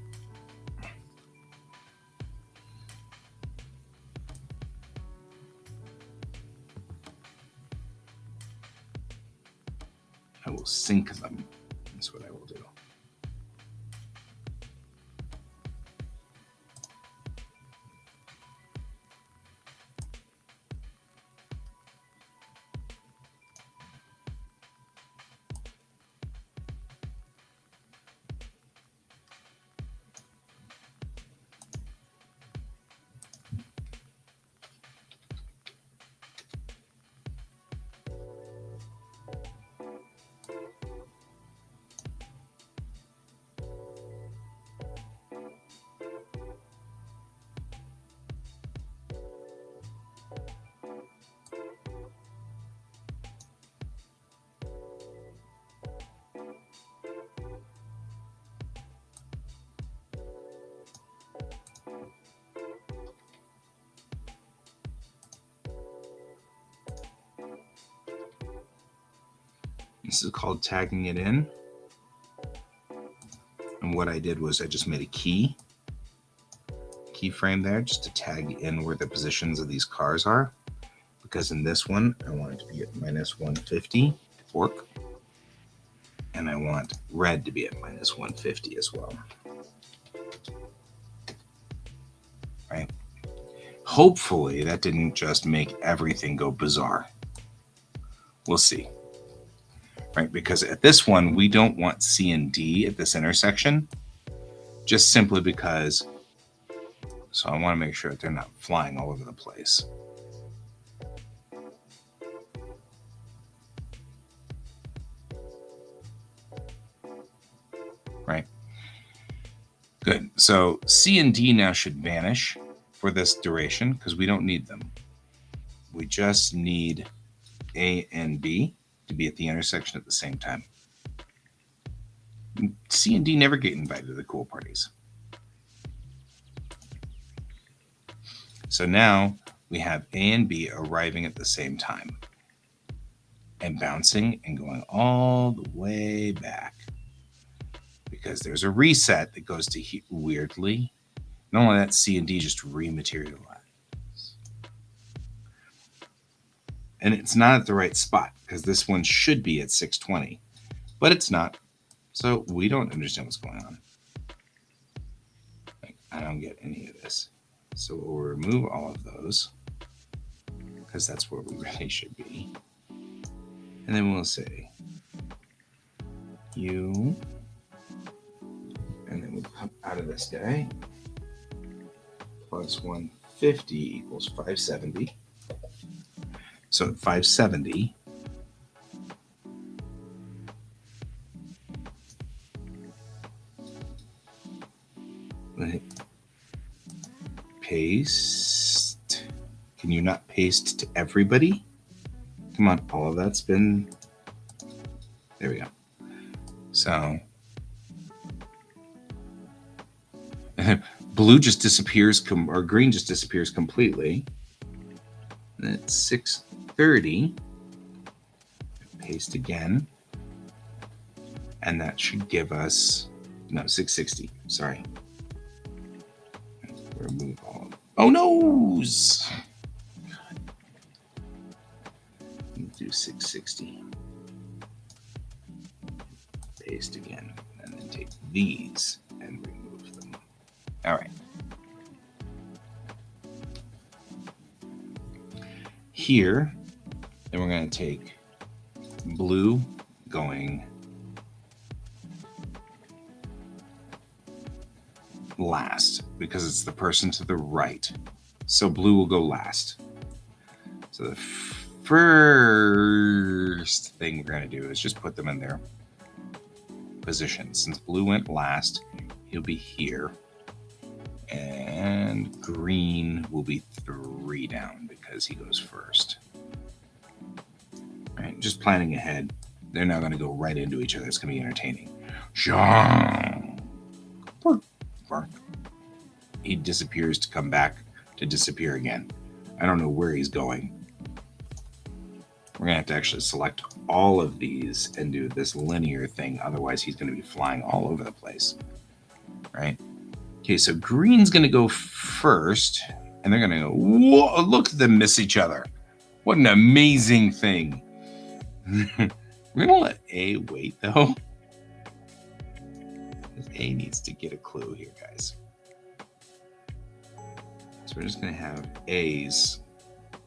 I will sync them. That's what I will do. This is called tagging it in. And what I did was I just made a keyframe there just to tag in where the positions of these cars are. Because in this one, I want it to be at minus 150 work. And I want red to be at minus 150 as well. Right? Hopefully that didn't just make everything go bizarre. We'll see. Right? Because at this one, we don't want C and D at this intersection, just simply because, so I want to make sure that they're not flying all over the place. Right? Good. So C and D now should vanish for this duration because we don't need them. We just need A and B to be at the intersection at the same time. C and D never get invited to the cool parties. So now we have A and B arriving at the same time and bouncing and going all the way back because there's a reset that goes to weirdly. Not only that, C and D just rematerialize. And it's not at the right spot because this one should be at 620, but it's not. So we don't understand what's going on. Like, I don't get any of this. So we'll remove all of those because that's where we really should be. And then we'll say U, and then we'll come out of this guy. Plus 150 equals 570. So at 570, paste. Can you not paste to everybody? Come on, all of that's been, there we go. So blue just disappears, or green just disappears completely. And it's 630. Paste again. And that should give us, no, 660, sorry. Remove all of, oh noes! Do 660. Paste again, and then take these and remove them. All right. Here, then we're going to take blue going last because it's the person to the right. So blue will go last. So the first thing we're going to do is just put them in their position. Since blue went last, he'll be here. And green will be 3 down because he goes first. All right, just planning ahead. They're now going to go right into each other. It's going to be entertaining. He disappears to come back to disappear again. I don't know where he's going. We're going to have to actually select all of these and do this linear thing. Otherwise, he's going to be flying all over the place. Right? Okay, so green's going to go first. And they're going to go, whoa, look at them miss each other. What an amazing thing. We're going to let A wait, though. A needs to get a clue here, guys. So we're just going to have A's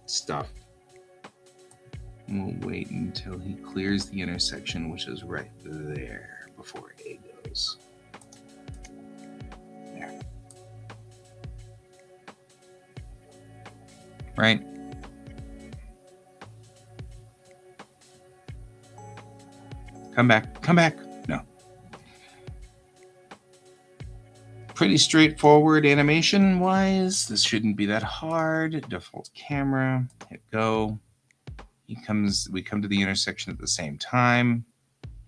stuff. And we'll wait until he clears the intersection, which is right there before A goes. There. Right? Come back. Come back. No. Pretty straightforward animation-wise. This shouldn't be that hard. Default camera. Hit go. We come to the intersection at the same time.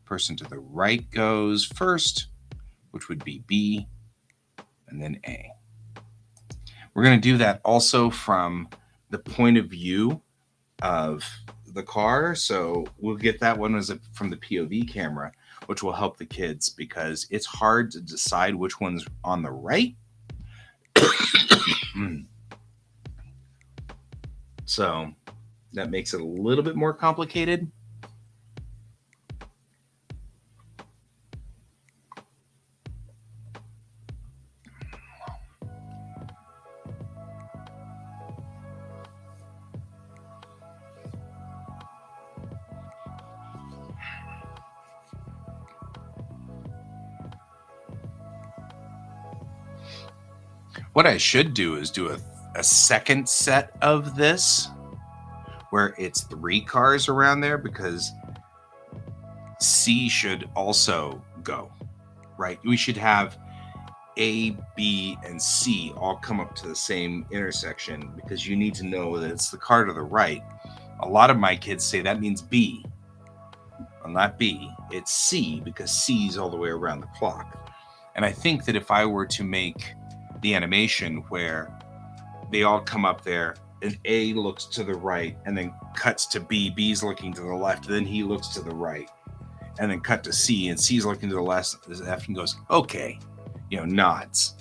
Person to the right goes first, which would be B, and then A. We're going to do that also from the point of view of the car. So we'll get that one from the POV camera, which will help the kids because it's hard to decide which one's on the right. So that makes it a little bit more complicated. What I should do is do a second set of this where it's 3 cars around there because C should also go, right? We should have A, B, and C all come up to the same intersection because you need to know that it's the car to the right. A lot of my kids say that means B. Well, not B, it's C because C is all the way around the clock. And I think that if I were to make the animation where they all come up there and A looks to the right and then cuts to B, B's looking to the left, then he looks to the right, and then cut to C, and C's looking to the left and goes, okay, nods,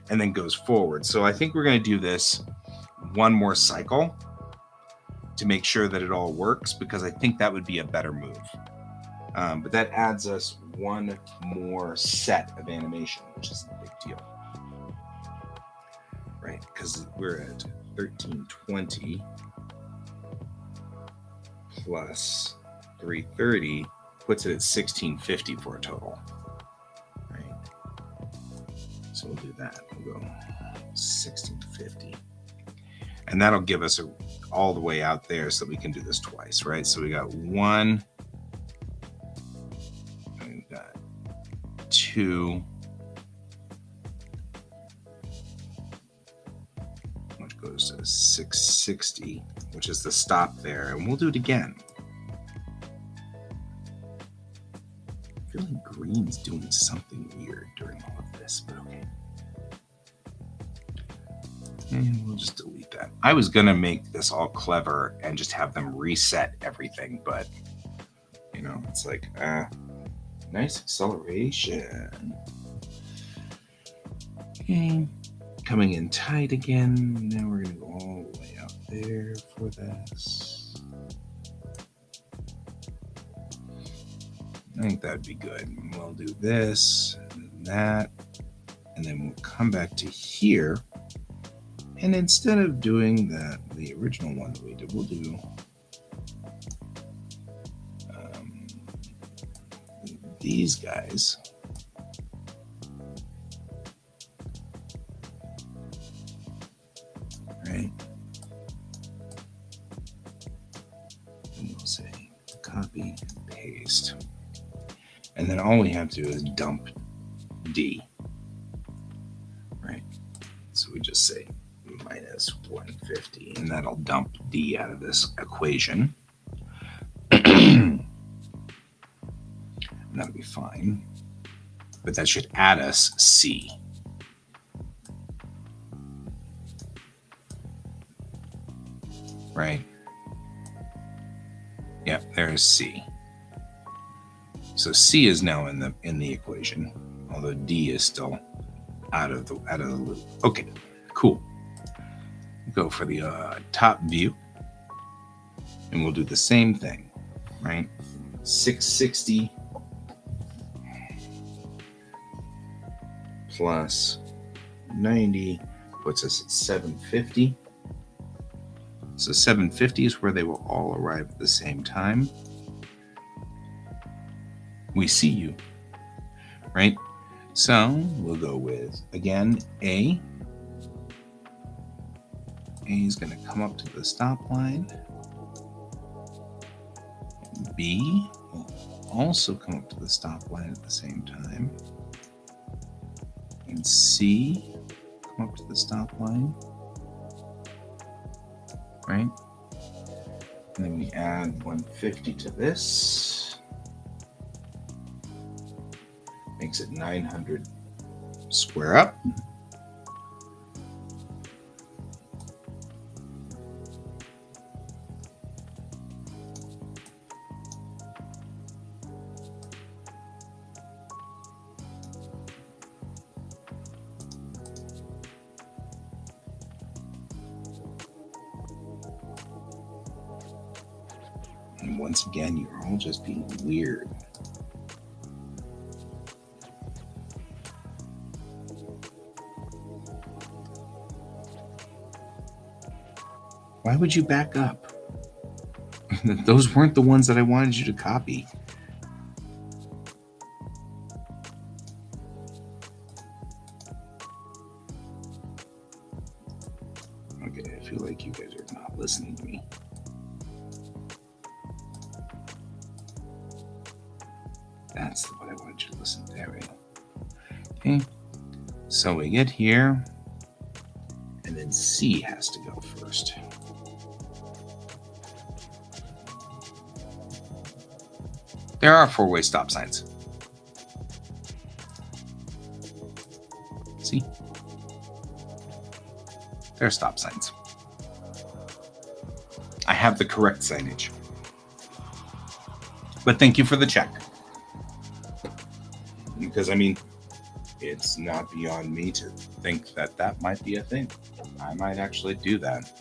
and then goes forward. So I think we're going to do this one more cycle to make sure that it all works because I think that would be a better move. But that adds us one more set of animation, which is a big deal. Right, because we're at 1320 plus 330 puts it at 1650 for a total. Right, so we'll do that. We'll go 1650, and that'll give us all the way out there, so we can do this twice. Right, so we got 1, and we got 2. Goes to 660, which is the stop there, and we'll do it again. I feel like green's doing something weird during all of this, but okay. And we'll just delete that. I was gonna make this all clever and just have them reset everything, but it's like nice acceleration. Okay. Coming in tight again. Now we're going to go all the way out there for this. I think that'd be good. We'll do this and that, and then we'll come back to here. And instead of doing the original one that we did, we'll do these guys. Right? And we'll say copy and paste. And then all we have to do is dump D. Right? So we just say minus 150, and that'll dump D out of this equation. And that'll be fine. But that should add us C. Right? Yeah, there's C. So C is now in the equation, although D is still out of the loop. Okay, cool. Go for the top view, and we'll do the same thing, right? 660 plus 90 puts us at 750. So 750 is where they will all arrive at the same time. We see you, right? So we'll go with, again, A. A is going to come up to the stop line. B will also come up to the stop line at the same time. And C come up to the stop line. Right? And then we add 150 to this. Makes it 900 square up. And once again, you're all just being weird. Why would you back up? Those weren't the ones that I wanted you to copy. Okay, I feel like you guys are not listening to me. That's what I wanted you to listen to. There we go. Okay, so we get here, and then C has to go first. There are four-way stop signs. See? There are stop signs. I have the correct signage. But thank you for the check. Because, I mean, it's not beyond me to think that that might be a thing. I might actually do that.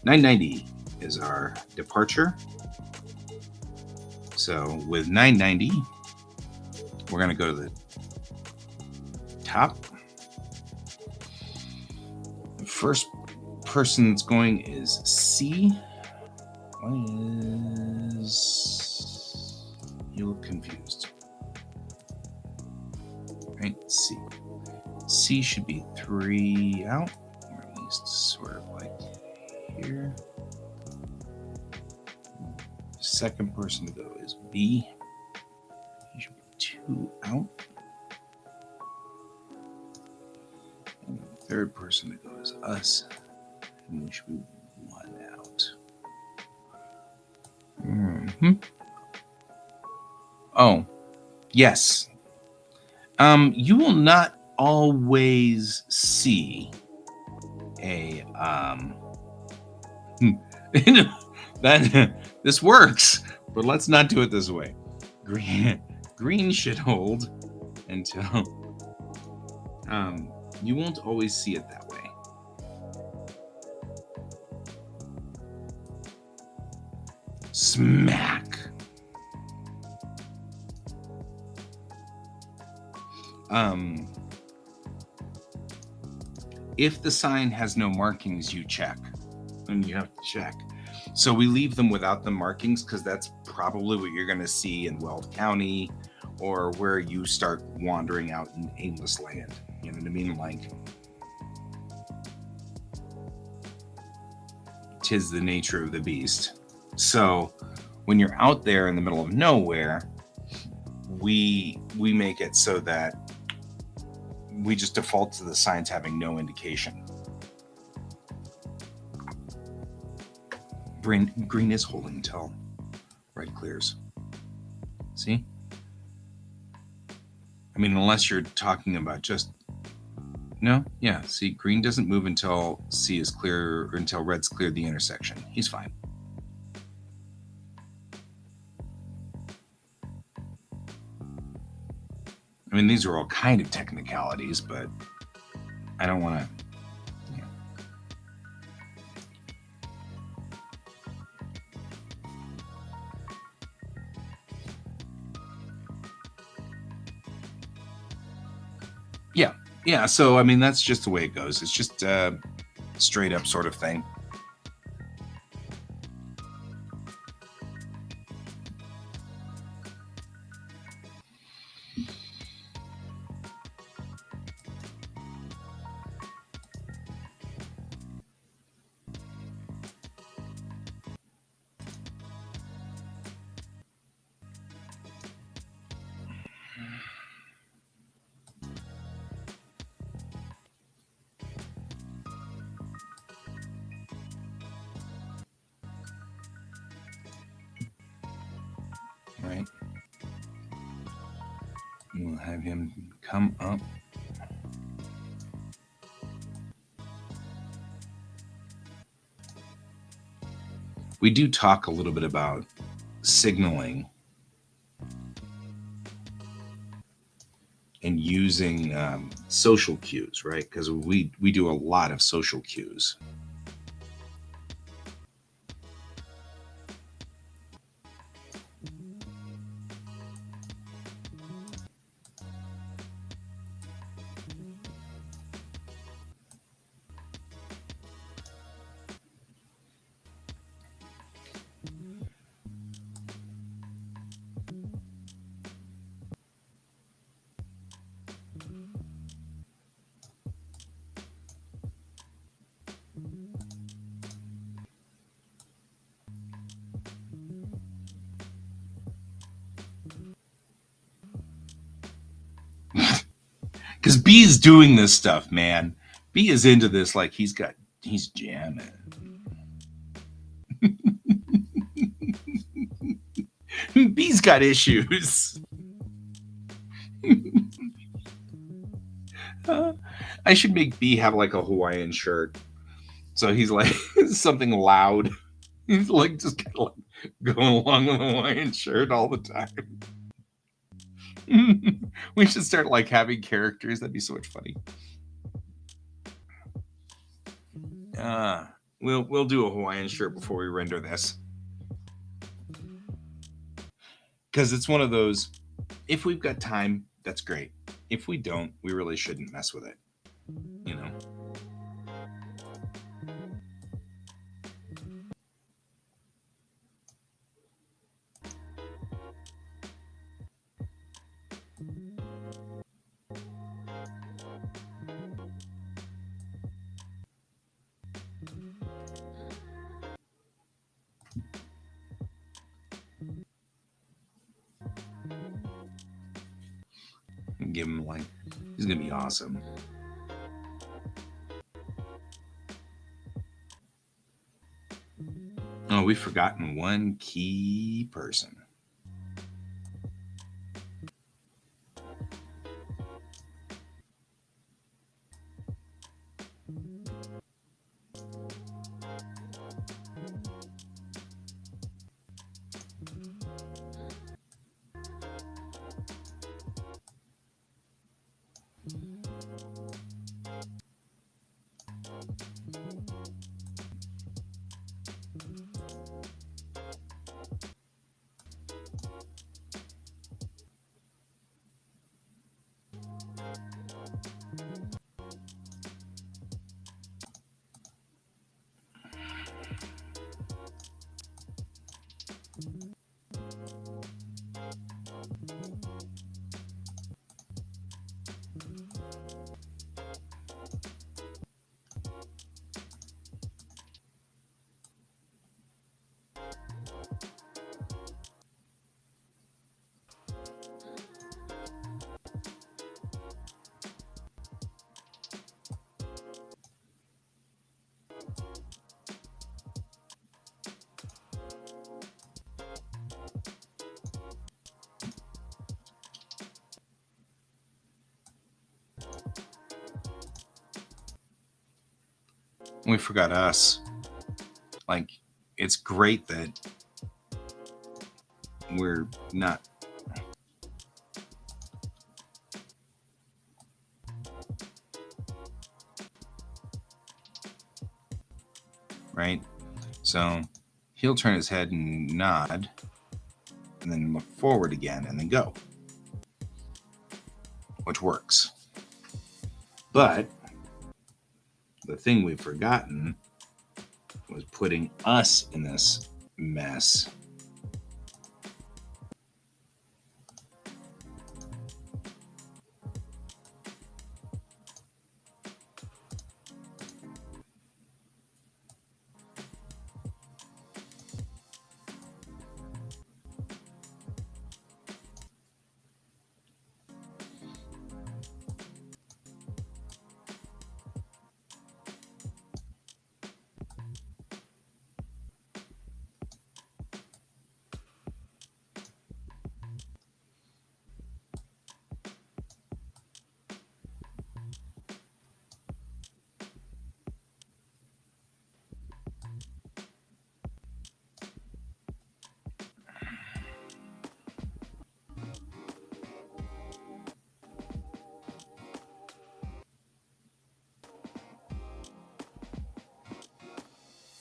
990 is our departure. So with 990, we're going to go to the top. The first person that's going is C. What is... You look confused. Right, C. C should be 3 out, or at least sort of like here. Second person to go is B. He should be 2 out. And the third person to go is us. And we should be 1 out. Oh, yes. You will not always see a that this works, but let's not do it this way. Green should hold until you won't always see it that way. Smack. If the sign has no markings, you check. And you have to check. So we leave them without the markings because that's probably what you're going to see in Weld County or where you start wandering out in aimless land. You know what I mean? Like, 'tis the nature of the beast. So when you're out there in the middle of nowhere, we make it so that we just default to the signs having no indication. Green is holding until red clears. See? I mean, unless you're talking about just... No? Yeah, see, green doesn't move until C is clear, or until red's cleared the intersection. He's fine. I mean, these are all kind of technicalities, but I don't want to. Yeah. Yeah. So, I mean, that's just the way it goes. It's just a straight up sort of thing. Right. We'll have him come up. We do talk a little bit about signaling and using social cues, right? Because we do a lot of social cues. Because B is doing this stuff, man. B is into this like he's jamming. B's got issues. I should make B have like a Hawaiian shirt. So he's like something loud. He's like just kind of like going along with a Hawaiian shirt all the time. We should start like having characters. That'd be so much funny. We'll do a Hawaiian shirt before we render this. Because it's one of those, if we've got time, that's great. If we don't, we really shouldn't mess with it. You know? Give him like, he's gonna be awesome. Oh, we've forgotten one key person. We forgot us. Like, it's great that we're not. right? So he'll turn his head and nod, and then look forward again, and then go, which works. But the thing we've forgotten was putting us in this mess.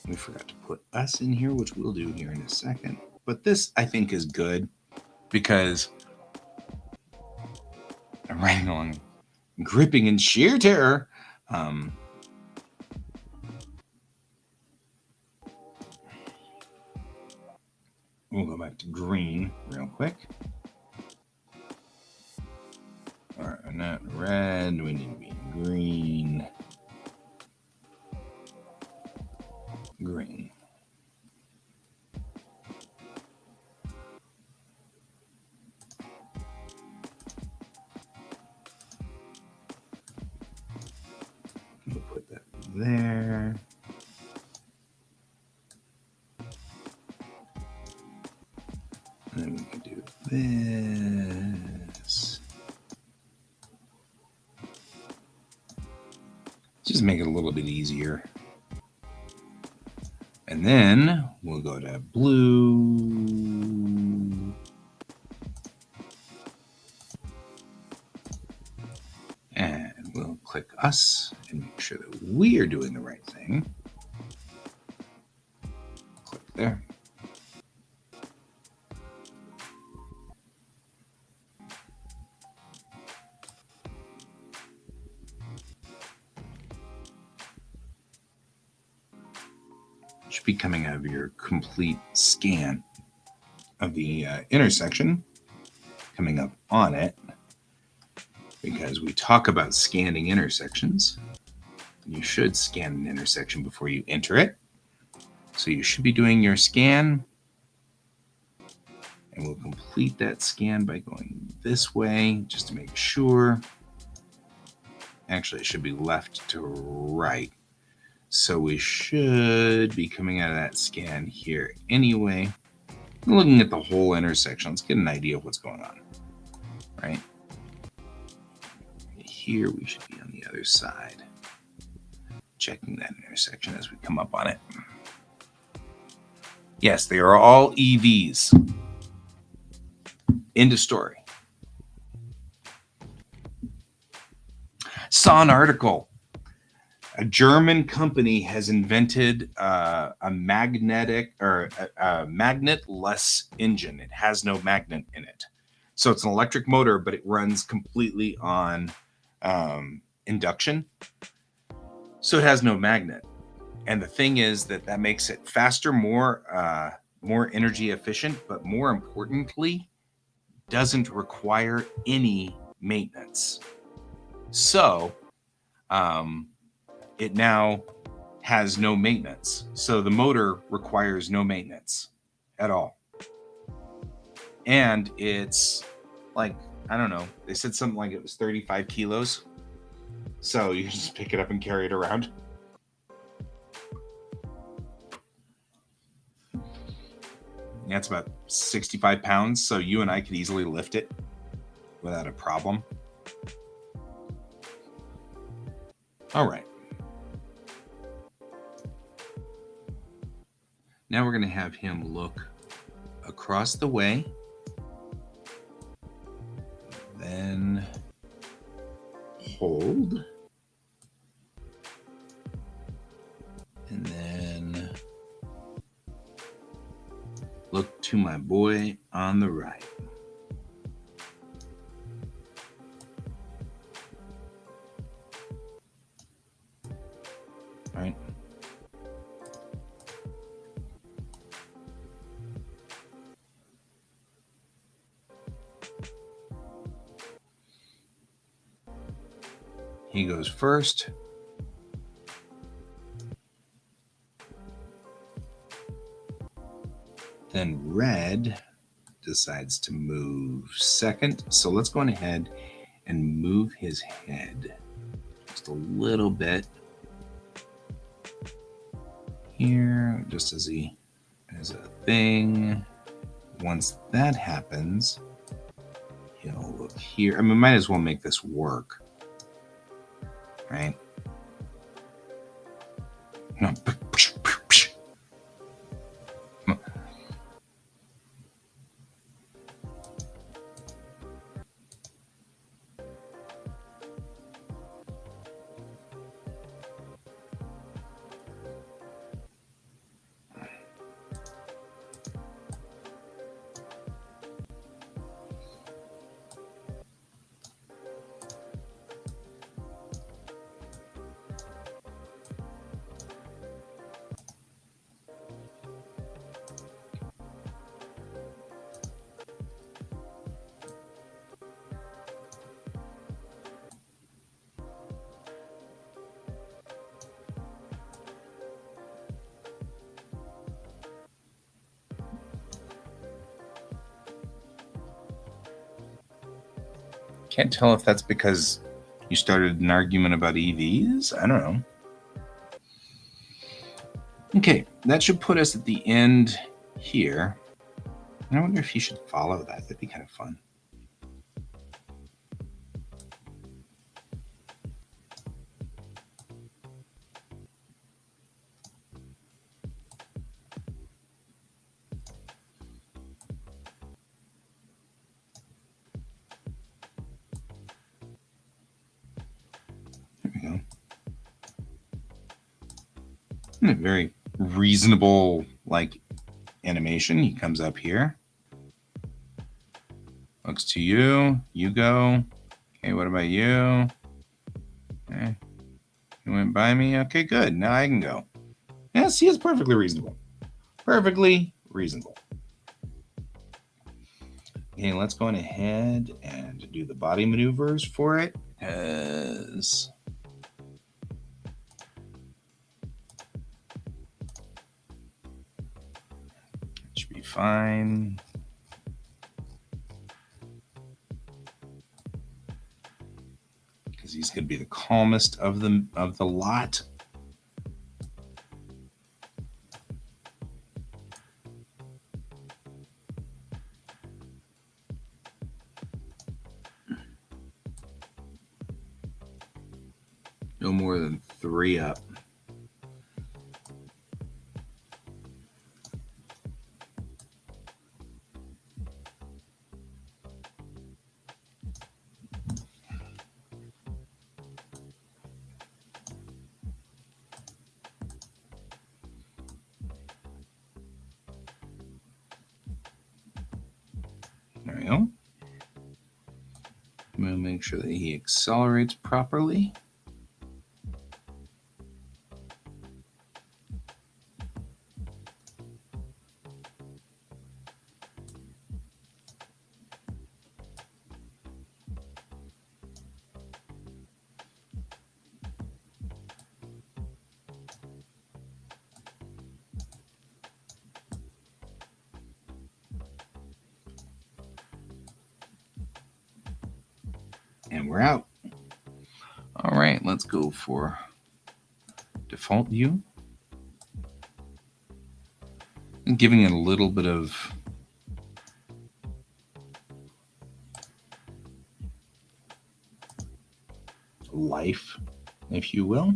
We forgot to put us in here, which we'll do here in a second. But this, I think, is good because I'm writing along, gripping in sheer terror. We'll go back to green real quick. All right, not red. We need to be green. Green. We'll put that there. And then we can do this. Just make it a little bit easier. And then we'll go to blue. And we'll click us and make sure that we are doing the right thing. Click there. Should be coming out of your complete scan of the intersection, coming up on it, because we talk about scanning intersections. You should scan an intersection before you enter it. So you should be doing your scan, and we'll complete that scan by going this way just to make sure. Actually, it should be left to right. So we should be coming out of that scan here anyway. Looking at the whole intersection, let's get an idea of what's going on, right? Here we should be on the other side, checking that intersection as we come up on it. Yes, they are all EVs. End of story. Saw an article. A German company has invented a magnetic or a magnetless engine. It has no magnet in it. So it's an electric motor, but it runs completely on induction. So it has no magnet. And the thing is that makes it faster, more energy efficient, but more importantly, doesn't require any maintenance. So it now has no maintenance. So the motor requires no maintenance at all. And it's like, I don't know, they said something like it was 35 kilos. So you can just pick it up and carry it around. That's about 65 pounds. So you and I could easily lift it without a problem. All right. Now we're going to have him look across the way. Then hold. And then my boy on the right. Right. He goes first. Then red decides to move second. So let's go on ahead and move his head just a little bit here, just as a thing. Once that happens, he'll look here. I mean, might as well make this work, right? No. Can't tell if that's because you started an argument about EVs. I don't know. Okay, that should put us at the end here. I wonder if you should follow that. That'd be kind of fun. There we go. A very reasonable, like, animation. He comes up here. Looks to you. You go. Okay, what about you? Okay. You went by me? Okay, good. Now I can go. Yeah, see, it's perfectly reasonable. Perfectly reasonable. Okay, let's go on ahead and do the body maneuvers for it. Because it should be fine. Because he's going to be the calmest of the lot. No more than 3 up. There we go. We'll make sure that he accelerates properly. And we're out. All right, let's go for default view. And giving it a little bit of life, if you will.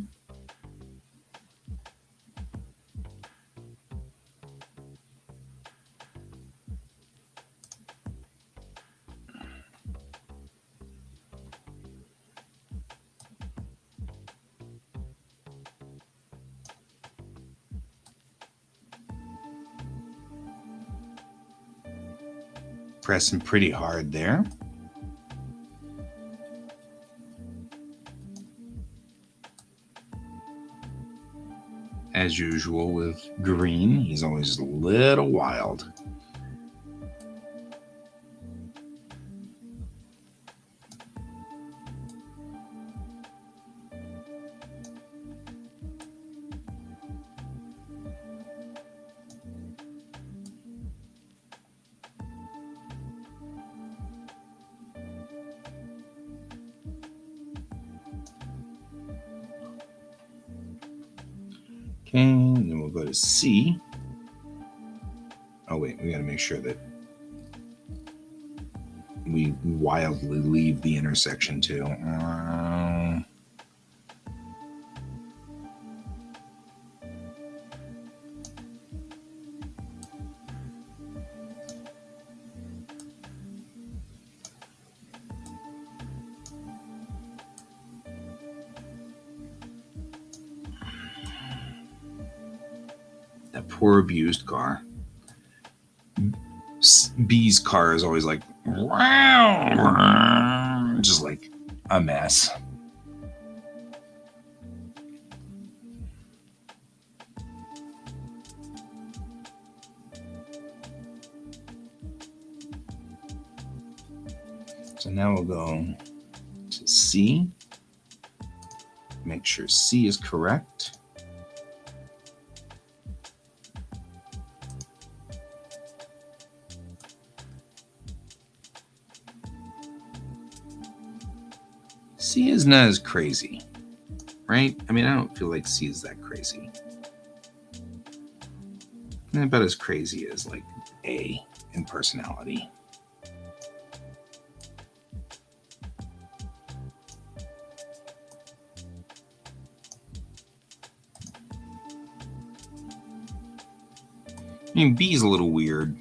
Pressing pretty hard there. As usual with green, he's always a little wild. Okay, and then we'll go to C. Oh wait, we got to make sure that we wildly leave the intersection too. That poor abused car. B's car is always like, just like a mess. So now we'll go to C. Make sure C is correct. C is not as crazy, right? I mean, I don't feel like C is that crazy. Not about as crazy as like A in personality. I mean, B is a little weird.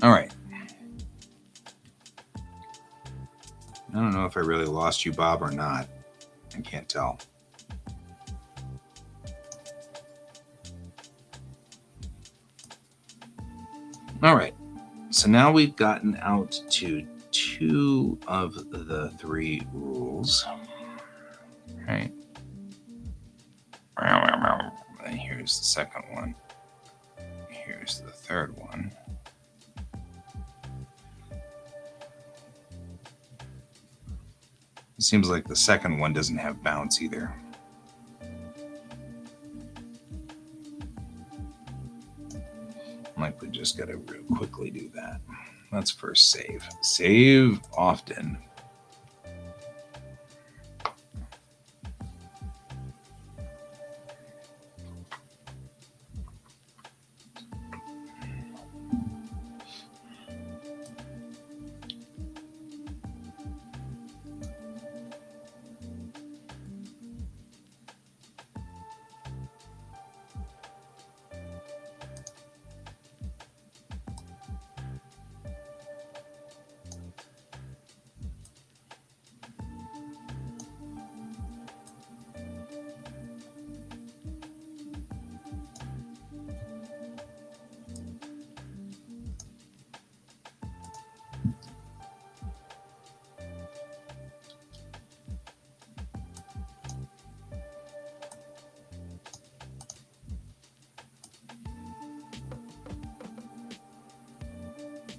All right. I don't know if I really lost you, Bob, or not. I can't tell. All right. So now we've gotten out to 2 of the 3 rules. Right. And here's the second one. Here's the third one. It seems like the second one doesn't have bounce either. Like we just got to real quickly do that. Let's first save. Save often.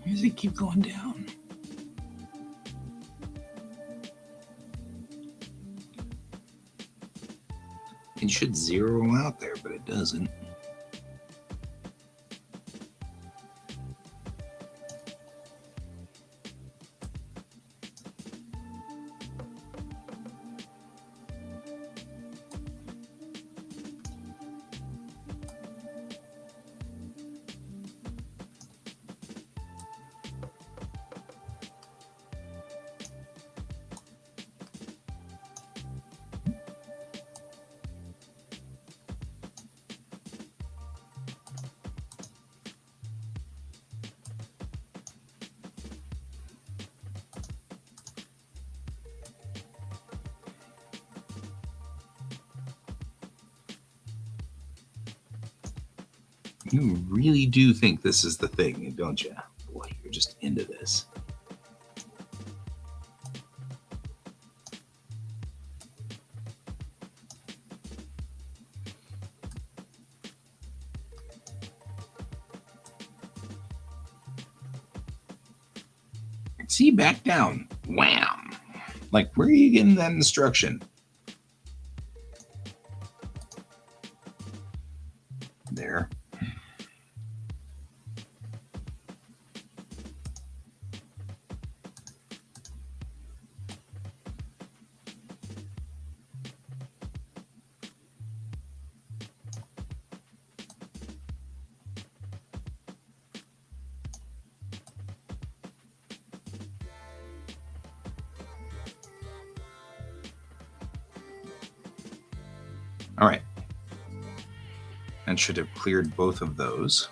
Why does it keep going down? It should zero out there, but it doesn't. You really do think this is the thing, don't you? Boy, you're just into this. See, back down. Wham! Like, where are you getting that instruction? There. All right. And should have cleared both of those.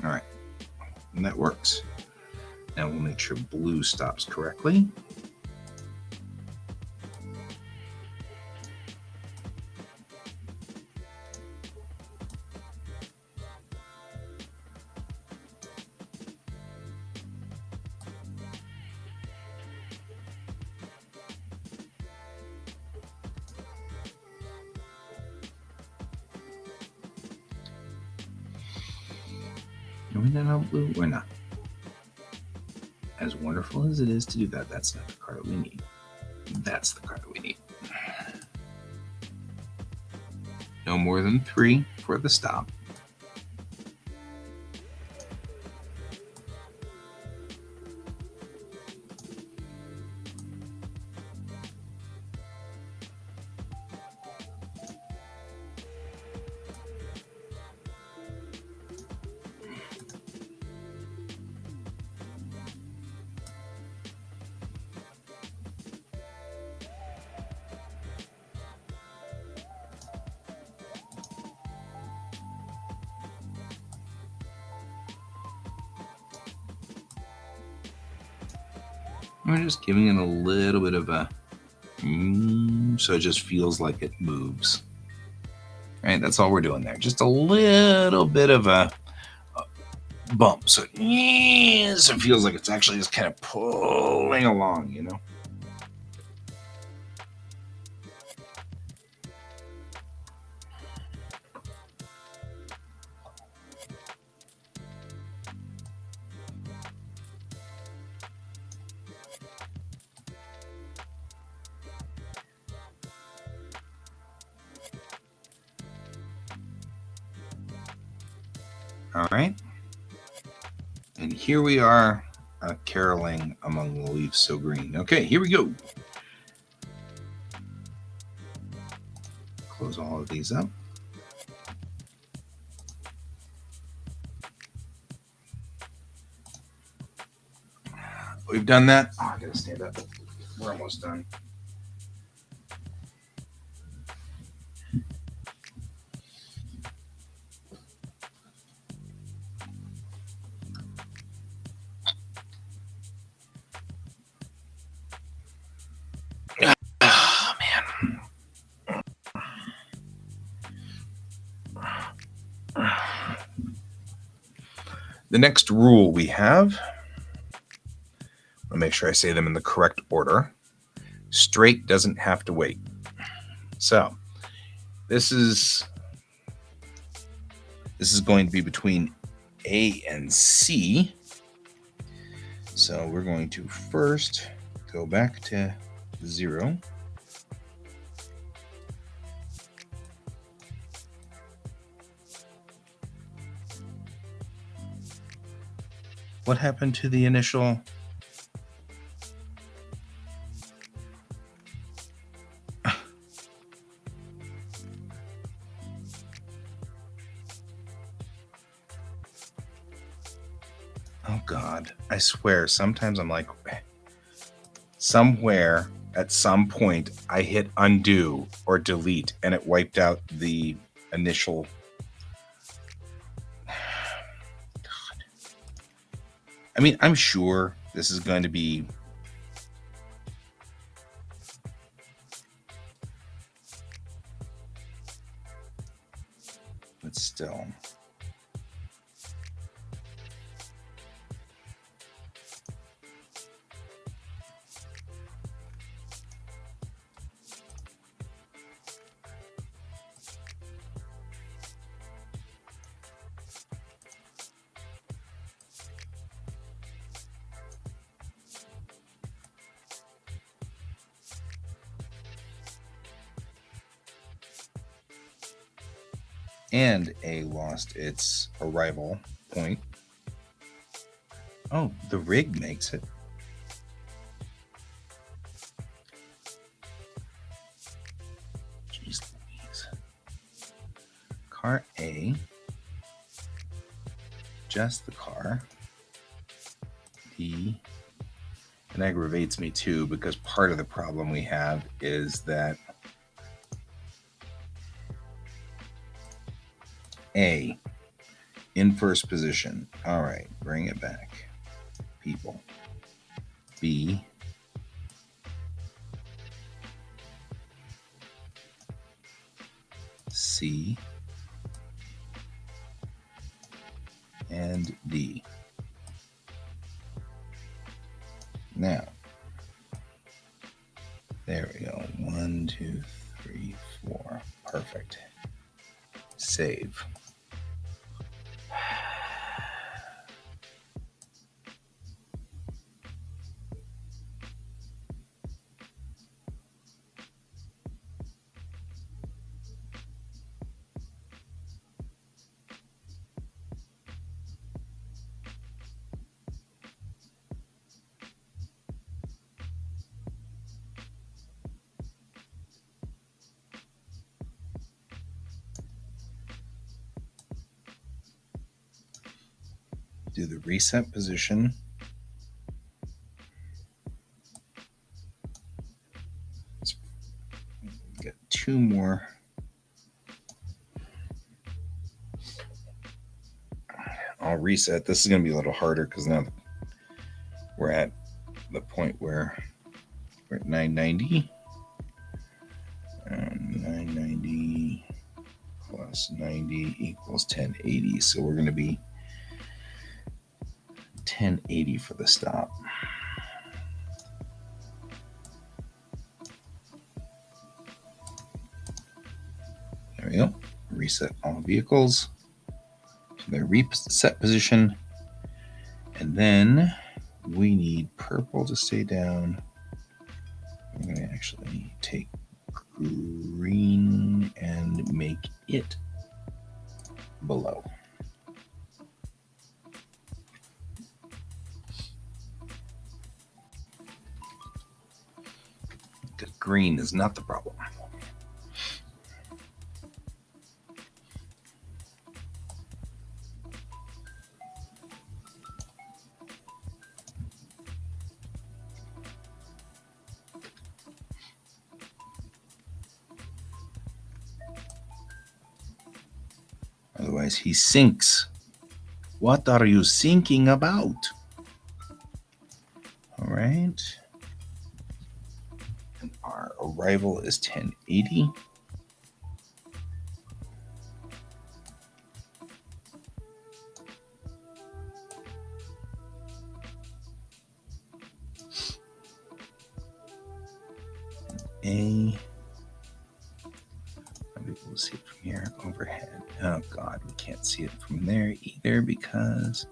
All right. And that works. Now we'll make sure blue stops correctly. Are we not on blue? We're not. As wonderful as it is to do that, that's not the card we need. That's the card we need. No more than 3 for the stop. We're just giving it a little bit of a so it just feels like it moves. Right, that's all we're doing there. Just a little bit of a bump, so it feels like it's actually just kind of pulling along, you know. All right. And here we are, caroling among the leaves so green. Okay, here we go. Close all of these up. We've done that. Oh, I gotta stand up. We're almost done. Oh, man. The next rule we have, I'll make sure I say them in the correct order. Straight doesn't have to wait. So this is going to be between A and C. So we're going to first go back to 0. What happened to the initial? Oh God, I swear, sometimes I'm like, somewhere at some point I hit undo or delete and it wiped out the initial. God. I mean, I'm sure this is going to be but still. And A lost its arrival point. Oh, the rig makes it. Jeez Louise. Car A. Just the car. D. It aggravates me too because part of the problem we have is that A in first position. All right, bring it back. People. B. C. And D. Now, there we go. 1, 2, 3, 4. Perfect. Save. Do the reset position. Let's get 2 more. I'll reset. This is going to be a little harder because now we're at the point where we're at 990. 990 plus 90 equals 1080. So we're going to be 1080 for the stop. There we go. Reset all vehicles to their reset position. And then we need purple to stay down. I'm going to actually take green and make it below. Because green is not the problem. Otherwise, he sinks. What are you thinking about? All right. And our arrival is 1080. A. We'll see it from here overhead. Oh God, we can't see it from there either because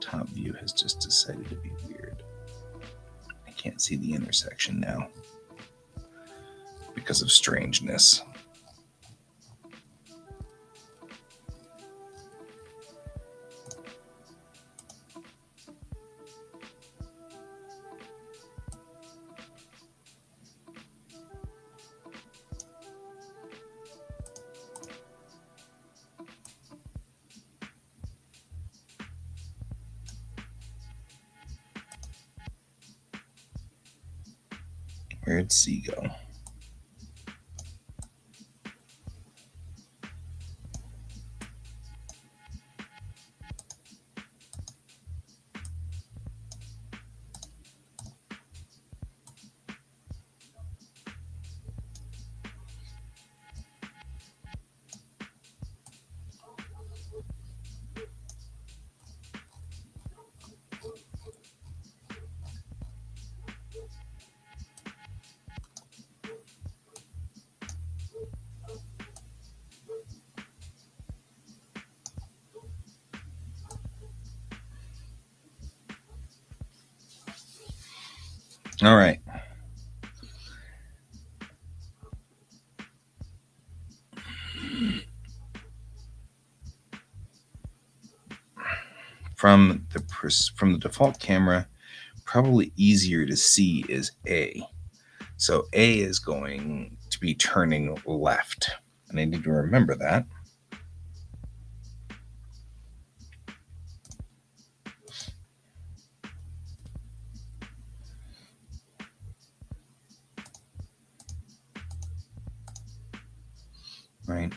top view has just decided to be weird. I can't see the intersection now because of strangeness. Where'd C go? All right. From the default camera, probably easier to see is A. So A is going to be turning left. And I need to remember that. Right.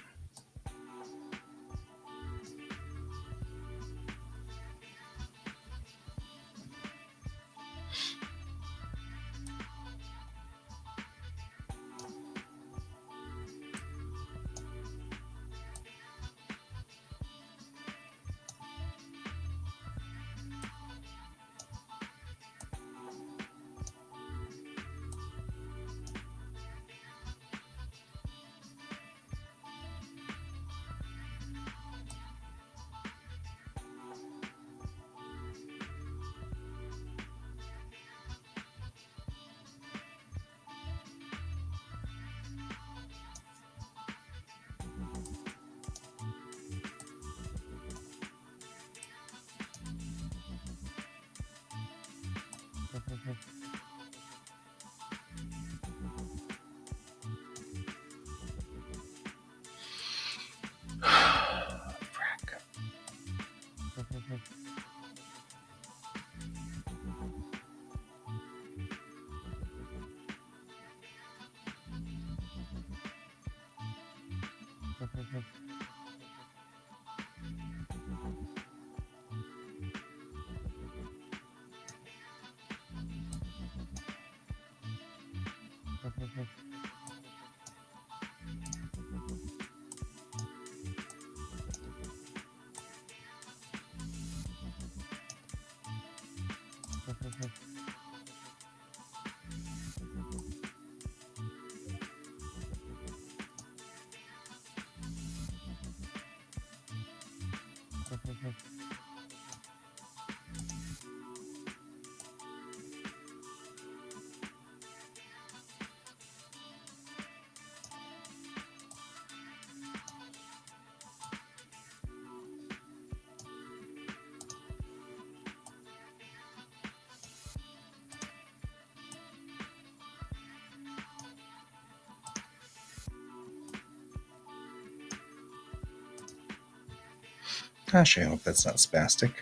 Gosh, I hope that's not spastic.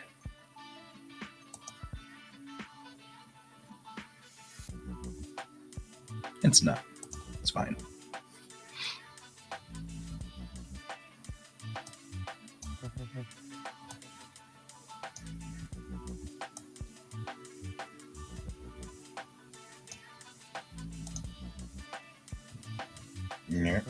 It's not. It's fine. Yeah.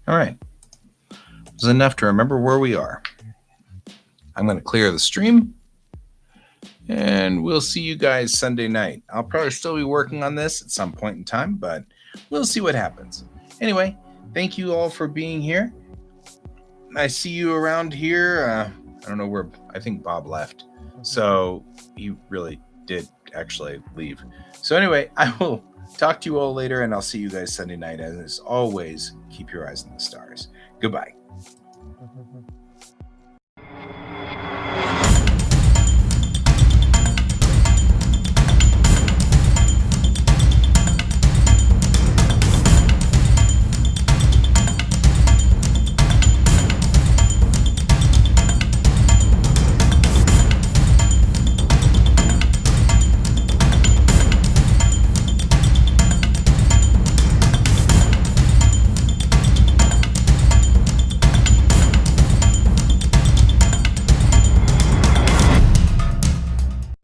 All right. It was enough to remember where we are. I'm going to clear the stream, and we'll see you guys Sunday night. I'll probably still be working on this at some point in time, but we'll see what happens. Anyway, thank you all for being here. I see you around here. I don't know where. I think Bob left. So he really did actually leave. So anyway, I will talk to you all later, and I'll see you guys Sunday night. As always, keep your eyes on the stars. Goodbye.